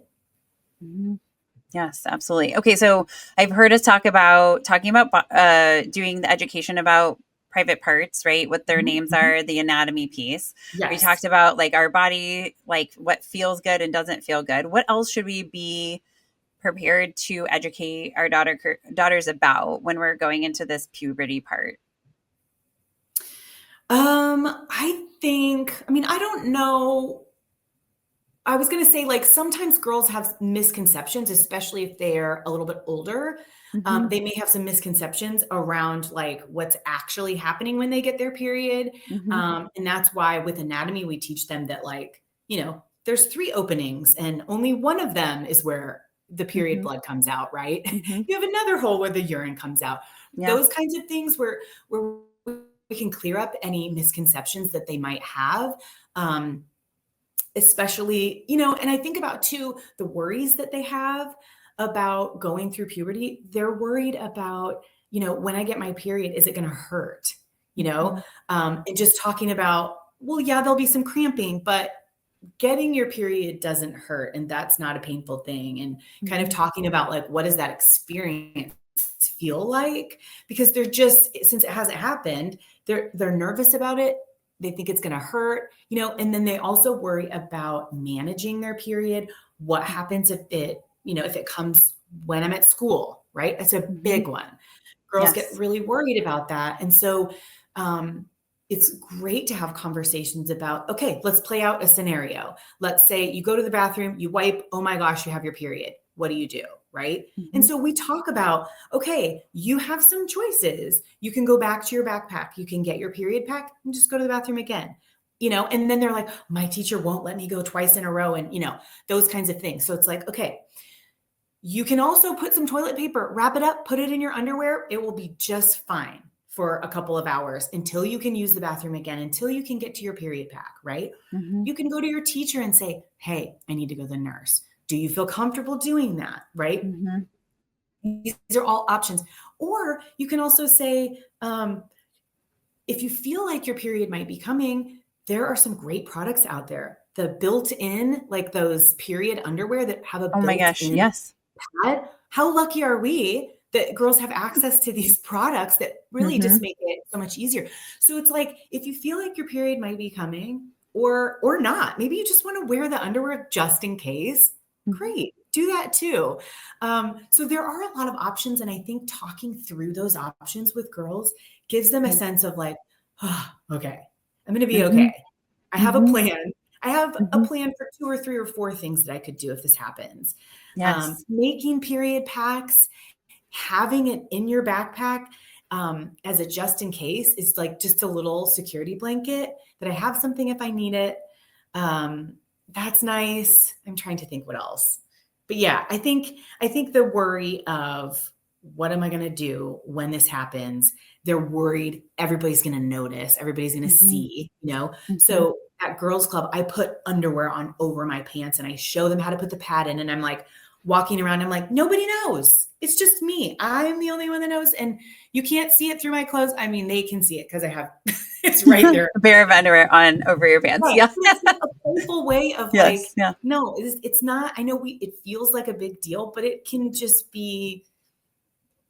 Yes, absolutely. Okay, so I've heard us talking about doing the education about private parts, right? What their names are, the anatomy piece. Yes. We talked about like our body, like what feels good and doesn't feel good. What else should we be prepared to educate our daughters about when we're going into this puberty part? I don't know. I was going to say, like, sometimes girls have misconceptions, especially if they're a little bit older. They may have some misconceptions around like what's actually happening when they get their period. And that's why with anatomy, we teach them that, like, there's 3 openings and only one of them is where the period blood comes out, right? You have another hole where the urine comes out. Those kinds of things where we can clear up any misconceptions that they might have. Especially, and I think about too, the worries that they have about going through puberty. They're worried about, when I get my period, is it going to hurt? And just talking about, well, yeah, there'll be some cramping, but getting your period doesn't hurt. And that's not a painful thing. And kind of talking about like, what does that experience feel like? Because they're just, since it hasn't happened, they're nervous about it. They think it's going to hurt, and then they also worry about managing their period. What happens if it comes when I'm at school, right? That's a big one. Girls get really worried about that. And so it's great to have conversations about, okay, let's play out a scenario. Let's say you go to the bathroom, you wipe, oh my gosh, you have your period. What do you do? Right. And so we talk about, okay, you have some choices. You can go back to your backpack. You can get your period pack and just go to the bathroom again, and then they're like, my teacher won't let me go twice in a row. And, those kinds of things. So it's like, okay, you can also put some toilet paper, wrap it up, put it in your underwear. It will be just fine for a couple of hours until you can use the bathroom again, until you can get to your period pack. Right. You can go to your teacher and say, hey, I need to go to the nurse. Do you feel comfortable doing that? Right. These are all options. Or you can also say, if you feel like your period might be coming, there are some great products out there. The built-in, like those period underwear that have a built-in pad. How lucky are we that girls have access to these products that really just make it so much easier? So it's like, if you feel like your period might be coming or not, maybe you just want to wear the underwear just in case. Great. Do that too. So there are a lot of options. And I think talking through those options with girls gives them a sense of like, oh, okay, I'm going to be okay. I have a plan. I have a plan for 2 or 3 or 4 things that I could do if this happens. Making period packs, having it in your backpack as a just in case is like just a little security blanket that I have something if I need it. That's nice. I'm trying to think what else. But yeah, I think the worry of what am I going to do when this happens? They're worried everybody's going to notice, everybody's going to see, So at girls club, I put underwear on over my pants and I show them how to put the pad in. And I'm like walking around. I'm like, nobody knows. It's just me. I'm the only one that knows. And you can't see it through my clothes. I mean, they can see it because I have, it's right there. A pair of underwear on over your pants. Right. Yeah. It's a playful way of no, it's not, I know it feels like a big deal, but it can just be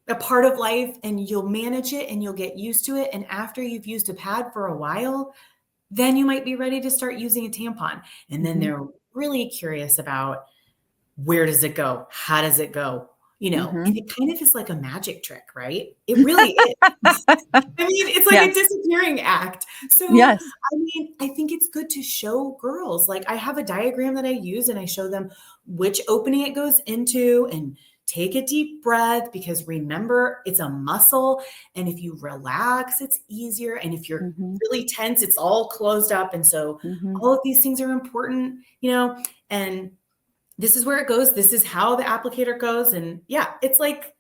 a part of life and you'll manage it and you'll get used to it. And after you've used a pad for a while, then you might be ready to start using a tampon. And then they're really curious about where does it go? How does it go? And it kind of is like a magic trick, right? It really is. I mean, it's like a disappearing act. So, I mean, I think it's good to show girls, like I have a diagram that I use and I show them which opening it goes into and take a deep breath, because remember, it's a muscle. And if you relax, it's easier. And if you're really tense, it's all closed up. And so all of these things are important, and this is where it goes. This is how the applicator goes. And yeah, it's like,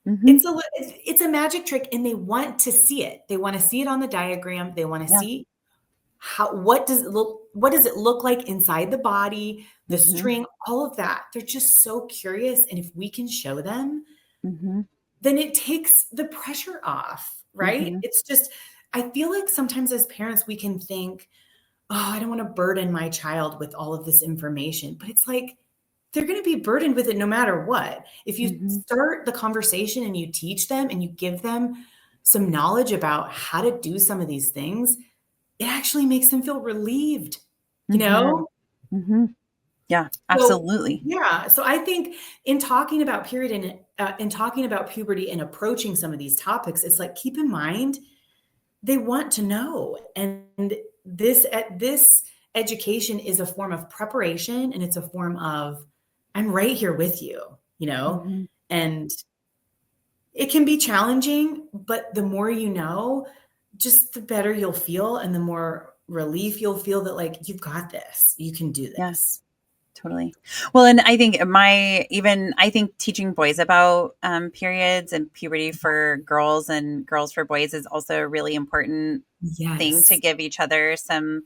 it's a magic trick, and they want to see it. They want to see it on the diagram. They want to see what does it look like inside the body, the string, all of that. They're just so curious. And if we can show them, then it takes the pressure off, right? It's just, I feel like sometimes as parents, we can think, oh, I don't want to burden my child with all of this information, but it's like, they're going to be burdened with it no matter what. If you start the conversation and you teach them and you give them some knowledge about how to do some of these things, it actually makes them feel relieved, Yeah, absolutely. So I think in talking about puberty and approaching some of these topics, it's like, keep in mind, they want to know. And this education is a form of preparation, and it's a form of, I'm right here with you, and it can be challenging, but the more you know, just the better you'll feel, and the more relief you'll feel that, like, you've got this, you can do this. Yes, totally. Well, and I think I think teaching boys about periods and puberty for girls and girls for boys is also a really important thing to give each other some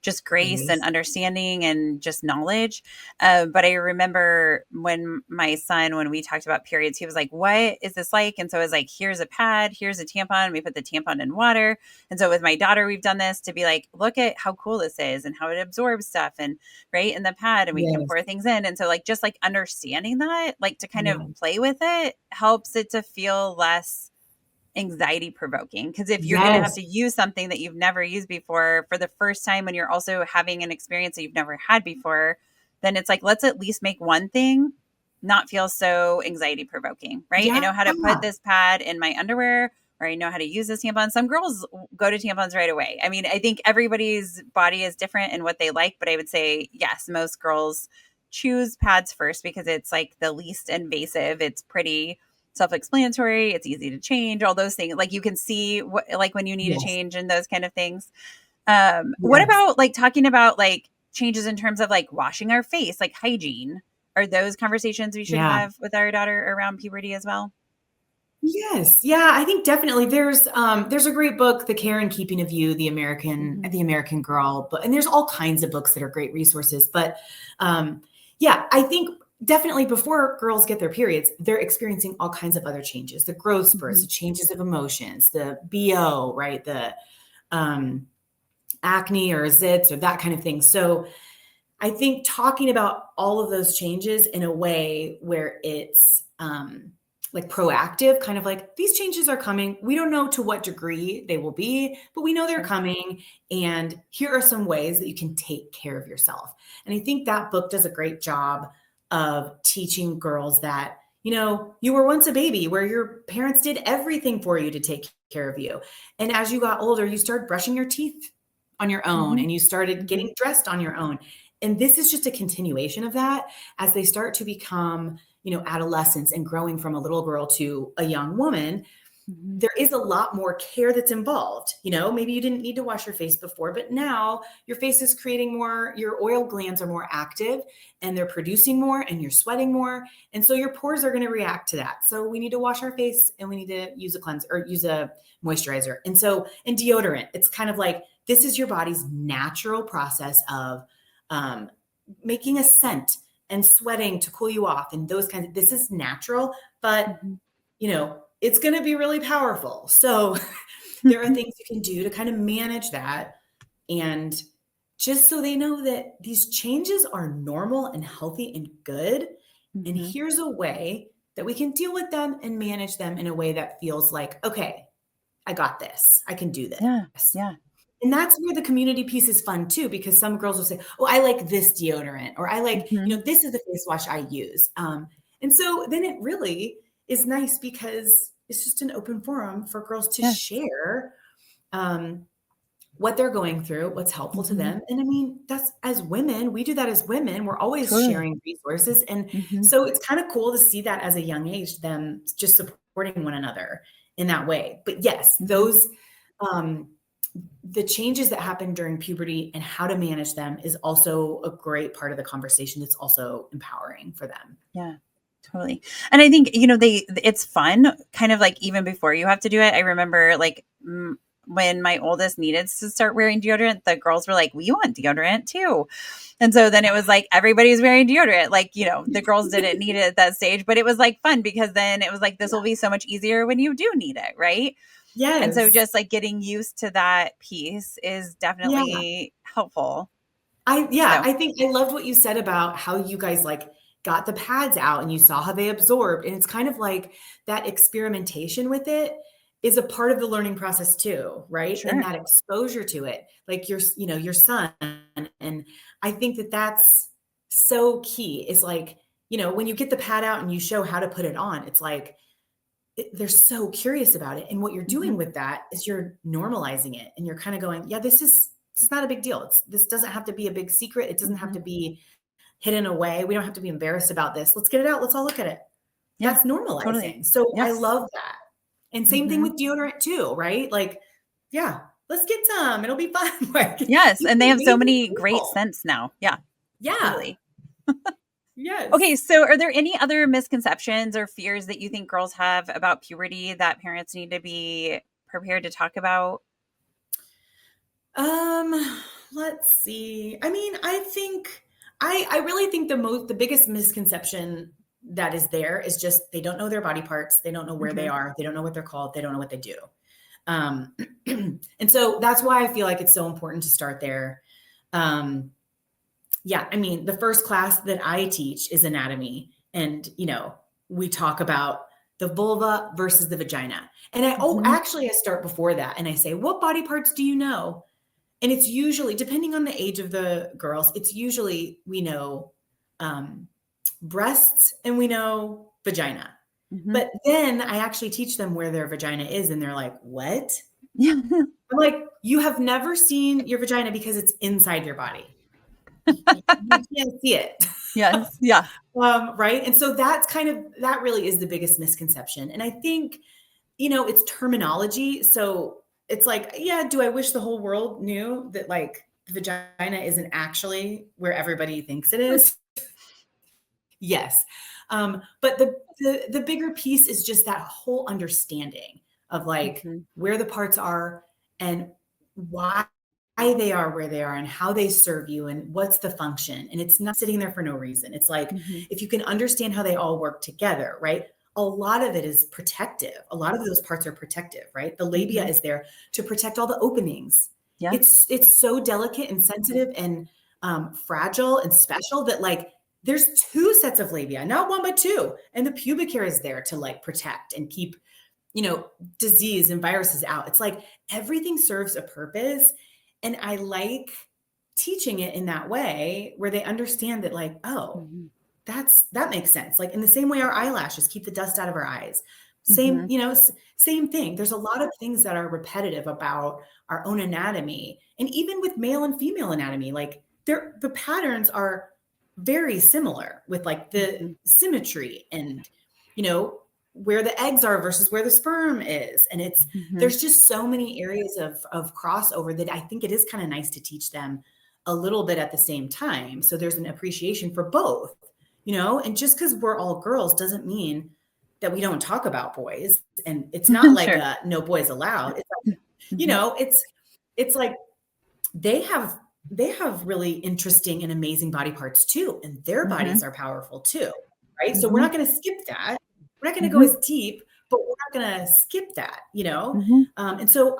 just grace and understanding and just knowledge. But I remember when we talked about periods, he was like, what is this like? And so I was like, here's a pad, here's a tampon. We put the tampon in water. And so with my daughter, we've done this to be like, look at how cool this is and how it absorbs stuff and right in the pad, and we can pour things in. And so just understanding that, to kind of play with it helps it to feel less anxiety provoking. Because if you're going to have to use something that you've never used before for the first time, when you're also having an experience that you've never had before, then it's like, let's at least make one thing not feel so anxiety provoking, right? I know how to put this pad in my underwear, or I know how to use this tampon. Some girls go to tampons right away. I mean, I think everybody's body is different in what they like, but I would say, yes, most girls choose pads first because it's like the least invasive. It's pretty self-explanatory. It's easy to change, all those things. You can see what, when you need to change and those kind of things. What about talking about changes in terms of washing our face, hygiene? Are those conversations we should have with our daughter around puberty as well? Yes. Yeah. I think definitely there's a great book, The Care and Keeping of You, the American Girl, and there's all kinds of books that are great resources. But I think definitely before girls get their periods, they're experiencing all kinds of other changes, the growth spurts, the changes of emotions, the BO, right? The acne or zits or that kind of thing. So I think talking about all of those changes in a way where it's proactive, kind of like, these changes are coming. We don't know to what degree they will be, but we know they're coming. And here are some ways that you can take care of yourself. And I think that book does a great job of teaching girls that, you were once a baby where your parents did everything for you to take care of you. And as you got older, you started brushing your teeth on your own, and you started getting dressed on your own. And this is just a continuation of that as they start to become, adolescents and growing from a little girl to a young woman. There is a lot more care that's involved. Maybe you didn't need to wash your face before, but now your face is creating more, your oil glands are more active and they're producing more, and you're sweating more. And so your pores are going to react to that. So we need to wash our face, and we need to use a cleanser or use a moisturizer. And deodorant, it's kind of like, this is your body's natural process of making a scent and sweating to cool you off, and those kinds of, this is natural, but it's going to be really powerful. So there are things you can do to kind of manage that. And just so they know that these changes are normal and healthy and good. And here's a way that we can deal with them and manage them in a way that feels like, okay, I got this. I can do this. Yeah. And that's where the community piece is fun too, because some girls will say, oh, I like this deodorant, or I like, this is the face wash I use. And so then it really is nice, because it's just an open forum for girls to share what they're going through, what's helpful to them. And I mean, that's as women, we do that as women. We're always Totally. sharing resources. And so it's kind of cool to see that as a young age, them just supporting one another in that way. But yes, those, the changes that happen during puberty and how to manage them is also a great part of the conversation. That's also empowering for them. Yeah, totally. And I think, it's fun kind of like even before you have to do it. I remember like when my oldest needed to start wearing deodorant, the girls were like, we want deodorant too. And so then it was like, everybody's wearing deodorant. Like, the girls didn't need it at that stage, but it was like fun because then it was like, this will be so much easier when you do need it. Right. Yes. And so just like getting used to that piece is definitely helpful. I think I loved what you said about how you guys like got the pads out and you saw how they absorbed. And it's kind of like that experimentation with it is a part of the learning process too, right? Sure. And that exposure to it, like your son. And I think that that's so key is like, when you get the pad out and you show how to put it on, it's like, they're so curious about it. And what you're doing with that is you're normalizing it and you're kind of going, yeah, this is not a big deal. This doesn't have to be a big secret. It doesn't have to be hidden away. We don't have to be embarrassed about this. Let's get it out. Let's all look at it. Yeah, that's normalizing. Totally. So Yes. I love that. And same thing with deodorant too, right? Like, yeah, let's get some. It'll be fun. Like, yes. And they have so many great scents now. Yeah. Yeah. Totally. Yes. Okay. So are there any other misconceptions or fears that you think girls have about puberty that parents need to be prepared to talk about? Let's see. I mean, I think I really think the biggest misconception that is there is just they don't know their body parts. They don't know where they are. They don't know what they're called. They don't know what they do. And so that's why I feel like it's so important to start there. Yeah, I mean, the first class that I teach is anatomy. And, we talk about the vulva versus the vagina. And actually, I start before that and I say, what body parts do you know? And it's usually, depending on the age of the girls, it's usually we know breasts and we know vagina. But then I actually teach them where their vagina is and they're like, what? Yeah. I'm like, you have never seen your vagina because it's inside your body. You can't see it. Yes. Yeah. Right. And so that really is the biggest misconception. And I think, it's terminology. So it's like, yeah, do I wish the whole world knew that like the vagina isn't actually where everybody thinks it is? Yes. But the bigger piece is just that whole understanding of like where the parts are and why they are where they are and how they serve you and what's the function. And it's not sitting there for no reason. It's like, if you can understand how they all work together, right? A lot of it is protective. A lot of those parts are protective, right? The labia is there to protect all the openings. Yeah. It's so delicate and sensitive and fragile and special that like, there's 2 sets of labia, not 1, but 2. And the pubic hair is there to like protect and keep, disease and viruses out. It's like everything serves a purpose. And I like teaching it in that way where they understand that like, oh, that makes sense. Like in the same way our eyelashes keep the dust out of our eyes. Same, same thing. There's a lot of things that are repetitive about our own anatomy. And even with male and female anatomy, like the patterns are very similar with like the symmetry and, where the eggs are versus where the sperm is. And it's, there's just so many areas of crossover that I think it is kind of nice to teach them a little bit at the same time. So there's an appreciation for both, and just because we're all girls doesn't mean that we don't talk about boys. And it's not like no boys allowed. It's like, it's like they have really interesting and amazing body parts too. And their bodies are powerful too. Right. So we're not going to skip that. We're not going to go as deep, but we're not going to skip that, And so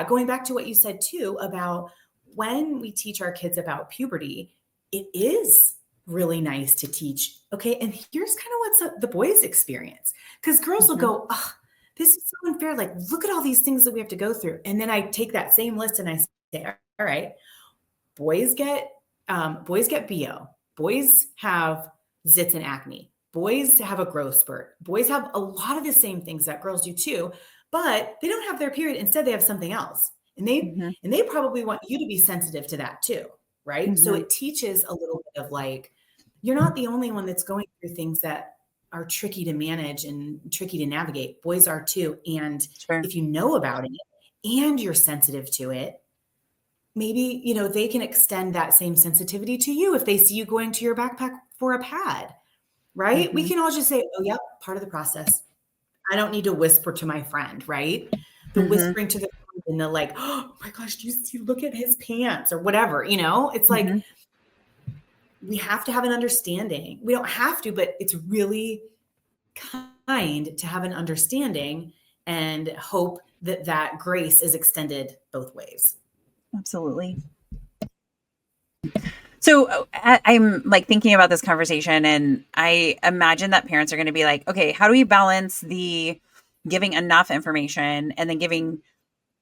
going back to what you said too, about when we teach our kids about puberty, it is really nice to teach. Okay. And here's kind of what's the boys experience. Cause girls will go, oh, this is so unfair. Like, look at all these things that we have to go through. And then I take that same list and I say, all right, boys get BO. Boys have zits and acne. Boys have a growth spurt. Boys have a lot of the same things that girls do too, but they don't have their period. Instead, they have something else. And they probably want you to be sensitive to that too, right? So it teaches a little bit of like, you're not the only one that's going through things that are tricky to manage and tricky to navigate. Boys are too. And Sure. if you know about it and you're sensitive to it, maybe, they can extend that same sensitivity to you if they see you going to your backpack for a pad, right? We can all just say, oh, yep, part of the process. I don't need to whisper to my friend, right? The whispering to the friend and the like, oh my gosh, do you see, look at his pants or whatever, it's like, we have to have an understanding. We don't have to, but it's really kind to have an understanding and hope that that grace is extended both ways. Absolutely. So I'm like thinking about this conversation, and I imagine that parents are going to be like, okay, how do we balance the giving enough information and then giving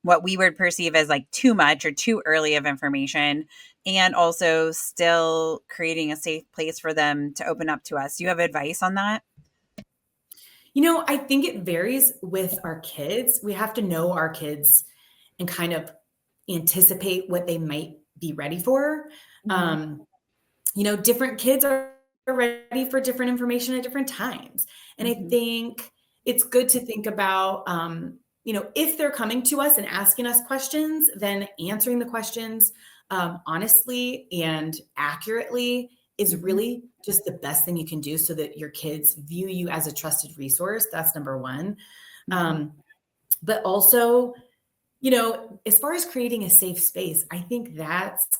what we would perceive as like too much or too early of information, and also still creating a safe place for them to open up to us? Do you have advice on that? I think it varies with our kids. We have to know our kids and kind of anticipate what they might be ready for. Different kids are ready for different information at different times. And I think it's good to think about, if they're coming to us and asking us questions, then answering the questions honestly and accurately is really just the best thing you can do so that your kids view you as a trusted resource. That's number one. But also, as far as creating a safe space, I think that's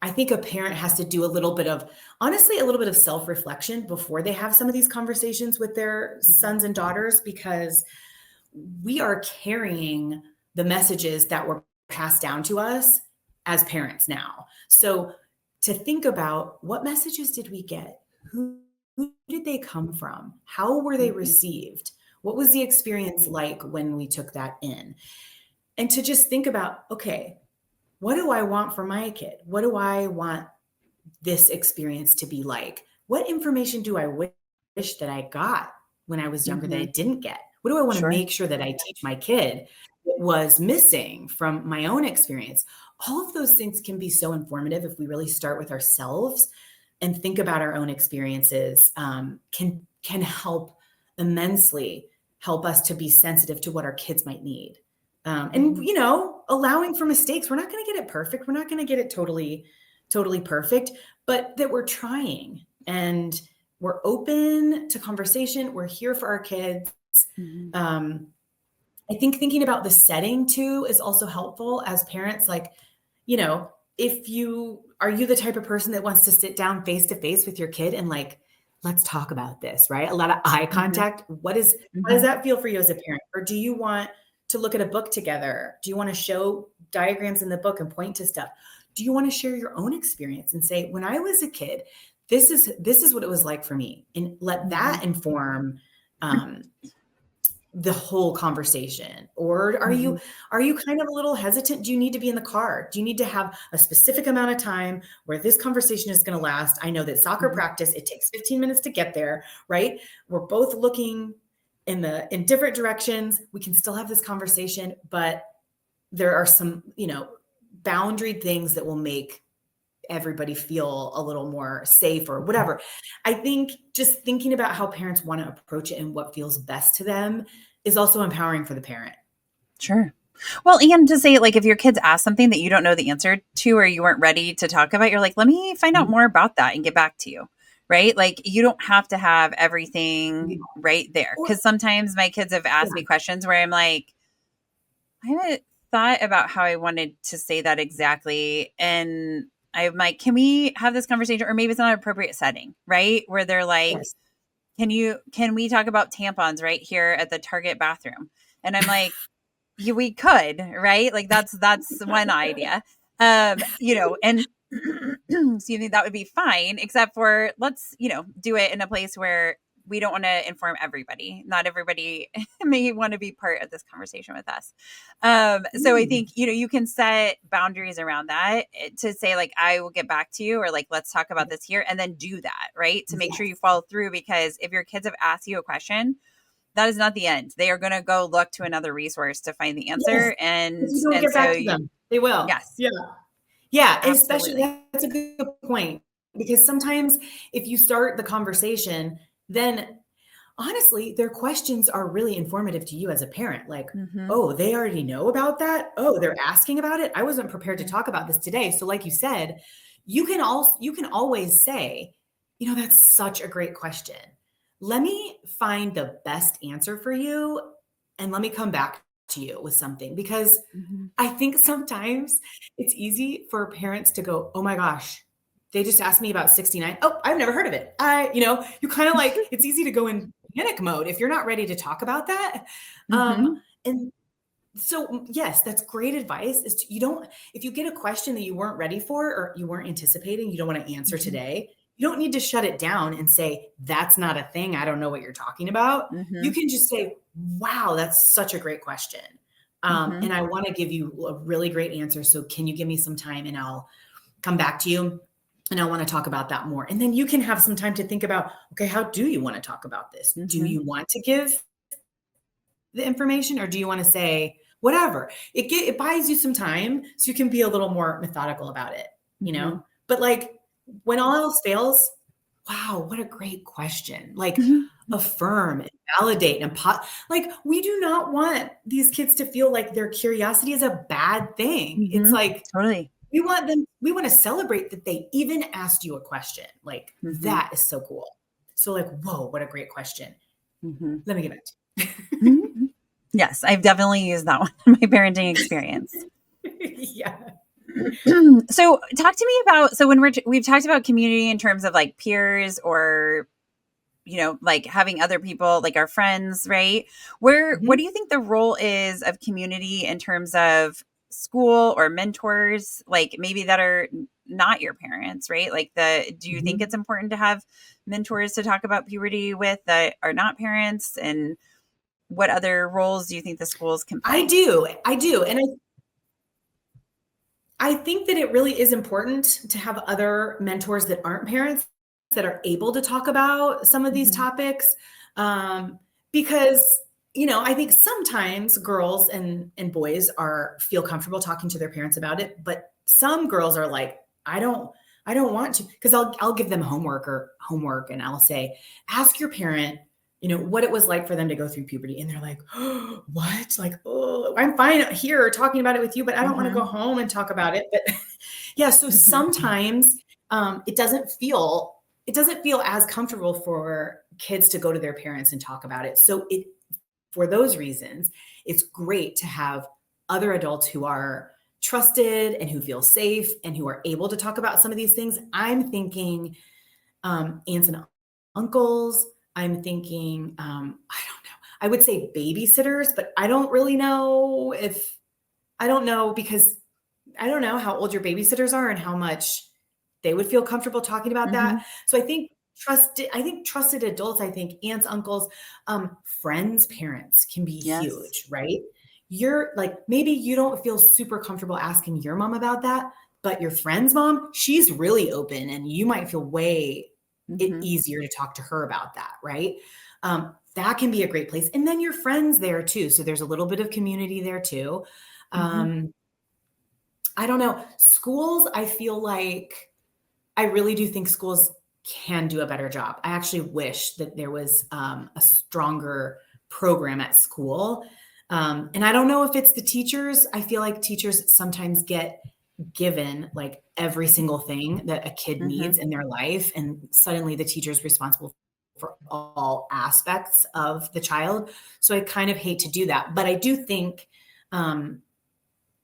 I think a parent has to do a little bit of self-reflection before they have some of these conversations with their sons and daughters, because we are carrying the messages that were passed down to us as parents now. So to think about, what messages did we get? Who did they come from? How were they received? What was the experience like when we took that in? And to just think about, okay, what do I want for my kid? What do I want this experience to be like? What information do I wish that I got when I was younger that I didn't get? What do I want to make sure that I teach my kid that was missing from my own experience? All of those things can be so informative if we really start with ourselves and think about our own experiences. Can help immensely, help us to be sensitive to what our kids might need. And, allowing for mistakes. We're not going to get it perfect. We're not going to get it totally perfect, but that we're trying and we're open to conversation. We're here for our kids. I think thinking about the setting too is also helpful as parents. Like, if are you the type of person that wants to sit down face to face with your kid and like, let's talk about this, right? A lot of eye contact. How does that feel for you as a parent? Or do you want to look at a book together? Do you want to show diagrams in the book and point to stuff? Do you want to share your own experience and say, when I was a kid, this is what it was like for me, and let that inform the whole conversation? Or are you kind of a little hesitant? Do you need to be in the car? Do you need to have a specific amount of time where this conversation is going to last? I know that soccer practice, it takes 15 minutes to get there, right? We're both looking in different directions. We can still have this conversation, but there are some, boundary things that will make everybody feel a little more safe or whatever. I think just thinking about how parents want to approach it and what feels best to them is also empowering for the parent. Sure. Well, and to say, like, if your kids ask something that you don't know the answer to, or you weren't ready to talk about, you're like, let me find out more about that and get back to you. Right? Like, you don't have to have everything right there. Because sometimes my kids have asked me questions where I'm like, I haven't thought about how I wanted to say that exactly. And I'm like, can we have this conversation? Or maybe it's not an appropriate setting, right? Where they're like, can we talk about tampons right here at the Target bathroom? And I'm like, yeah, we could, right? Like that's one idea. And excuse me, that would be fine, except for let's, do it in a place where we don't want to inform everybody. Not everybody may want to be part of this conversation with us. So I think, you can set boundaries around that to say, like, I will get back to you, or like, let's talk about this here, and then do that, right? To make sure you follow through, because if your kids have asked you a question that is not the end. They are going to go look to another resource to find the answer. If you don't get back to them, they will. Yes. Yeah. Yeah. And Absolutely. especially that's a good point, because sometimes if you start the conversation, then honestly, their questions are really informative to you as a parent. Like, oh, they already know about that. Oh, they're asking about it. I wasn't prepared to talk about this today. So like you said, you can always say, that's such a great question. Let me find the best answer for you and let me come back to you with something, because I think sometimes it's easy for parents to go, oh my gosh, they just asked me about 69. Oh, I've never heard of it. You kind of like, it's easy to go in panic mode if you're not ready to talk about that. And so yes, that's great advice, is if you get a question that you weren't ready for or you weren't anticipating, you don't want to answer today, you don't need to shut it down and say, that's not a thing, I don't know what you're talking about. You can just say, wow, that's such a great question. And I want to give you a really great answer. So can you give me some time and I'll come back to you and I want to talk about that more. And then you can have some time to think about, okay, how do you want to talk about this? Do you want to give the information, or do you want to say whatever? It buys you some time so you can be a little more methodical about it, but like when all else fails, wow, what a great question. Like affirm and validate and like, we do not want these kids to feel like their curiosity is a bad thing. It's like, totally. we want to celebrate that they even asked you a question. Like that is so cool. So like, whoa, what a great question. Let me get back to you. Yes, I've definitely used that one in my parenting experience. Yeah. So talk to me about, so when we've talked about community in terms of like peers or, like having other people, like our friends, right? What do you think the role is of community in terms of school or mentors, like maybe that are not your parents, right? Like do you think it's important to have mentors to talk about puberty with that are not parents? And what other roles do you think the schools can play? I do. And I think that it really is important to have other mentors that aren't parents that are able to talk about some of these topics. Because, I think sometimes girls and boys feel comfortable talking to their parents about it, but some girls are like, I don't want to, because I'll give them homework and I'll say, ask your parent, what it was like for them to go through puberty. And they're like, oh, what? Like, oh, I'm fine here talking about it with you, but I don't want to go home and talk about it. But yeah, so sometimes it doesn't feel as comfortable for kids to go to their parents and talk about it. So for those reasons, it's great to have other adults who are trusted and who feel safe and who are able to talk about some of these things. I'm thinking aunts and uncles. I'm thinking, I don't know. I would say babysitters, but I don't really know because I don't know how old your babysitters are and how much they would feel comfortable talking about that. So I think trusted adults, I think aunts, uncles, friends, parents can be huge, right? You're like, maybe you don't feel super comfortable asking your mom about that, but your friend's mom, she's really open and you might feel way easier to talk to her about that, right? That can be a great place. And then your friends there too. So there's a little bit of community there too. I don't know. Schools, I feel like I really do think schools can do a better job. I actually wish that there was a stronger program at school. And I don't know if it's the teachers. I feel like teachers sometimes get given like every single thing that a kid needs in their life. And suddenly the teacher is responsible for all aspects of the child. So I kind of hate to do that, but I do think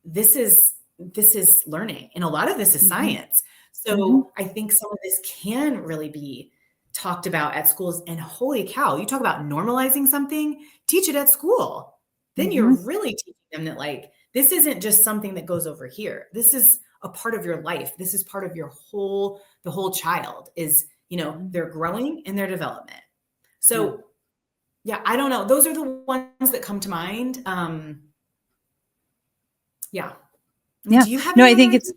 this is learning. And a lot of this is science. So I think some of this can really be talked about at schools. And holy cow, you talk about normalizing something, teach it at school. Then you're really teaching them that like, this isn't just something that goes over here. This is a part of your life. This is part of the whole child is, they're growing and their development. So yeah, I don't know. Those are the ones that come to mind. Yeah. Do you have I think it's,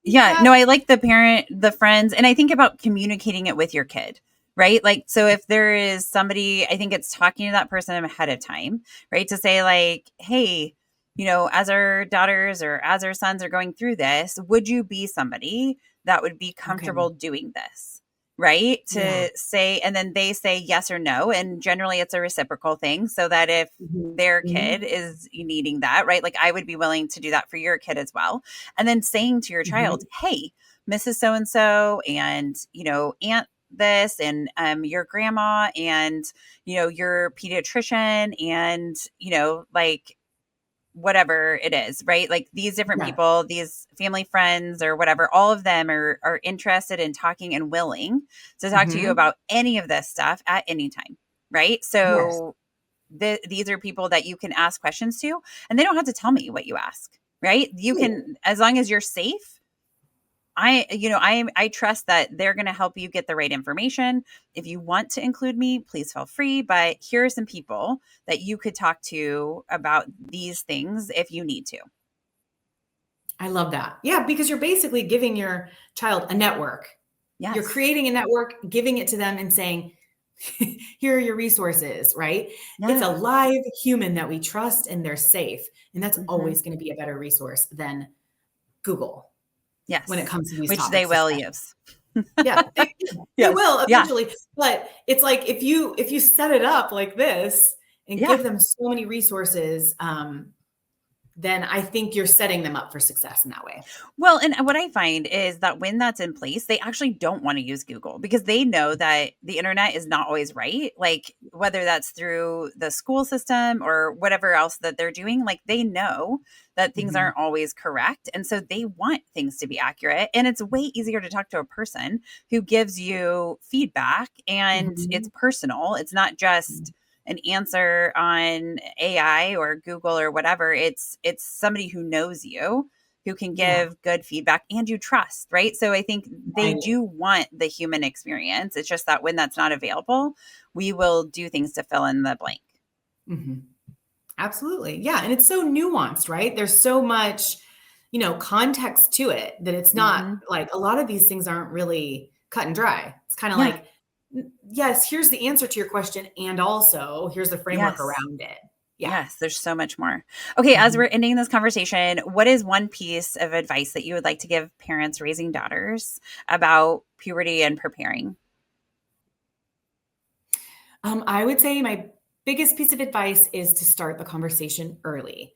no, I like the friends. And I think about communicating it with your kid, right? Like, so if there is somebody, I think it's talking to that person ahead of time, right? To say like, hey, as our daughters or as our sons are going through this, would you be somebody that would be Okay. comfortable doing this? Right. Yeah. To say, and then they say yes or no. And generally it's a reciprocal thing. So that if Mhm. their kid Mhm. is needing that, right? Like I would be willing to do that for your kid as well. And then saying to your child, Mhm. hey, Mrs. So and so, and, Aunt this, and your grandma, and, your pediatrician, and, like, whatever it is, right? Like these different Yeah. people, these family friends or whatever, all of them are interested in talking and willing to talk to you Mhm. about any of this stuff at any time, right? Yes. So these are people that you can ask questions to, and they don't have to tell me what you ask, right? You Right. can, as long as you're safe. I trust that they're going to help you get the right information. If you want to include me, please feel free. But here are some people that you could talk to about these things if you need to. I love that. Yeah, because you're basically giving your child a network. You're Yes. creating a network, giving it to them and saying, here are your resources, right? It's a Yeah. live human that we trust and they're safe. And that's Hmm. always going to be a better resource than Google when it Yes. comes to these Which they topics, will especially. use. Yeah, they Yes. will Yeah. eventually, but it's like if you set it up like this and Yeah. give them so many resources, then I think you're setting them up for success in that way. Well, and what I find is that when that's in place, they actually don't want to use Google because they know that the internet is not always right. Like whether that's through the school system or whatever else that they're doing, like they know that things Mhm. aren't always correct. And so they want things to be accurate. And it's way easier to talk to a person who gives you feedback and it's Mhm. personal. It's not just an answer on AI or Google or whatever. It's somebody who knows you, who can Yeah, give good feedback and you trust, right? So I think they right. do want the human experience. It's just that when that's not available, we will do things to fill in the blank. Mhm. Absolutely. Yeah, and it's so nuanced, right? There's so much, context to it that it's not Hmm. like a lot of these things aren't really cut and dry. It's kind of Yeah. like, yes, here's the answer to your question, and also here's the framework Yes. around it. Yeah. Yes. There's so much more. Okay. As Mhm. we're ending this conversation, what is one piece of advice that you would like to give parents raising daughters about puberty and preparing? I would say my biggest piece of advice is to start the conversation early.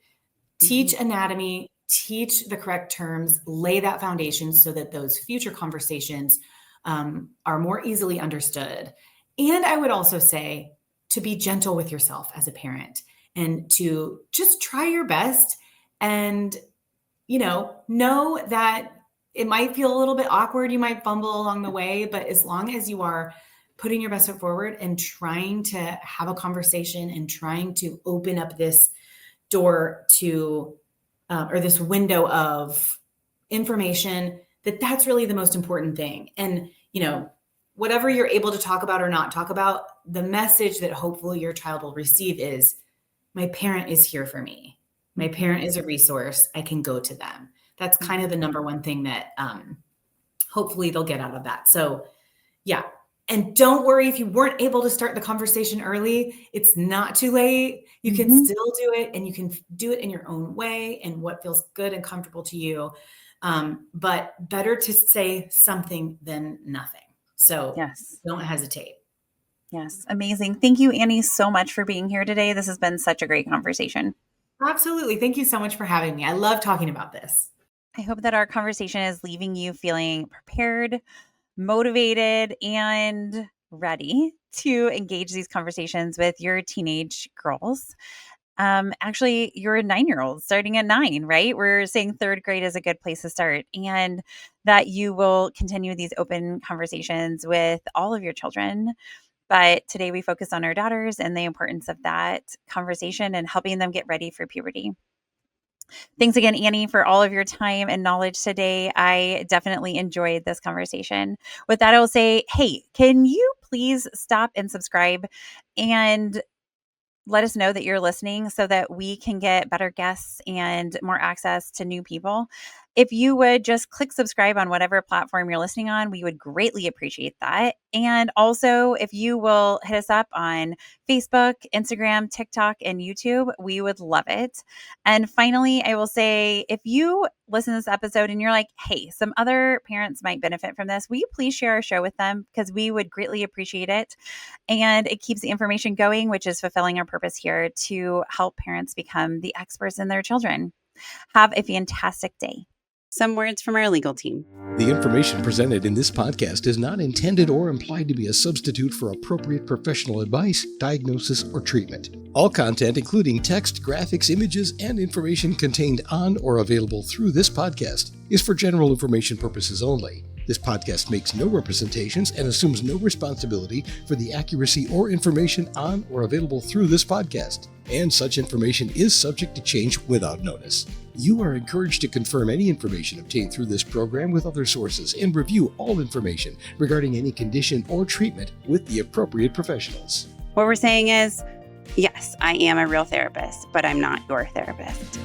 Hmm. Teach anatomy, teach the correct terms, lay that foundation so that those future conversations are more easily understood. And I would also say to be gentle with yourself as a parent and to just try your best and, know that it might feel a little bit awkward. You might fumble along the way, but as long as you are putting your best foot forward and trying to have a conversation and trying to open up this door to or this window of information, that's really the most important thing. And whatever you're able to talk about or not talk about, the message that hopefully your child will receive is my parent is here for me, my Hmm. parent is a resource, I can go to them. That's kind of Hmm. the number one thing that hopefully they'll get out of that. So yeah. And don't worry if you weren't able to start the conversation early. It's not too late. You can Hmm. still do it and you can do it in your own way and what feels good and comfortable to you. But better to say something than nothing. So Yes. don't hesitate. Yes. Amazing. Thank you, Annie, so much for being here today. This has been such a great conversation. Absolutely. Thank you so much for having me. I love talking about this. I hope that our conversation is leaving you feeling prepared, motivated, and ready to engage these conversations with your teenage girls. Actually, you're a 9-year old starting at 9, right? We're saying third grade is a good place to start, and that you will continue these open conversations with all of your children. But today we focus on our daughters and the importance of that conversation and helping them get ready for puberty. Thanks again, Annie, for all of your time and knowledge today. I definitely enjoyed this conversation. With that, I will say, hey, can you please stop and subscribe and let us know that you're listening so that we can get better guests and more access to new people? If you would just click subscribe on whatever platform you're listening on, we would greatly appreciate that. And also, if you will hit us up on Facebook, Instagram, TikTok, and YouTube, we would love it. And finally, I will say, if you listen to this episode and you're like, hey, some other parents might benefit from this, will you please share our show with them? Because we would greatly appreciate it. And it keeps the information going, which is fulfilling our purpose here to help parents become the experts in their children. Have a fantastic day. Some words from our legal team. The information presented in this podcast is not intended or implied to be a substitute for appropriate professional advice, diagnosis, or treatment. All content, including text, graphics, images, and information contained on or available through this podcast, is for general information purposes only. This podcast makes no representations and assumes no responsibility for the accuracy or information on or available through this podcast, and such information is subject to change without notice. You are encouraged to confirm any information obtained through this program with other sources and review all information regarding any condition or treatment with the appropriate professionals. What we're saying is, yes, I am a real therapist, but I'm not your therapist.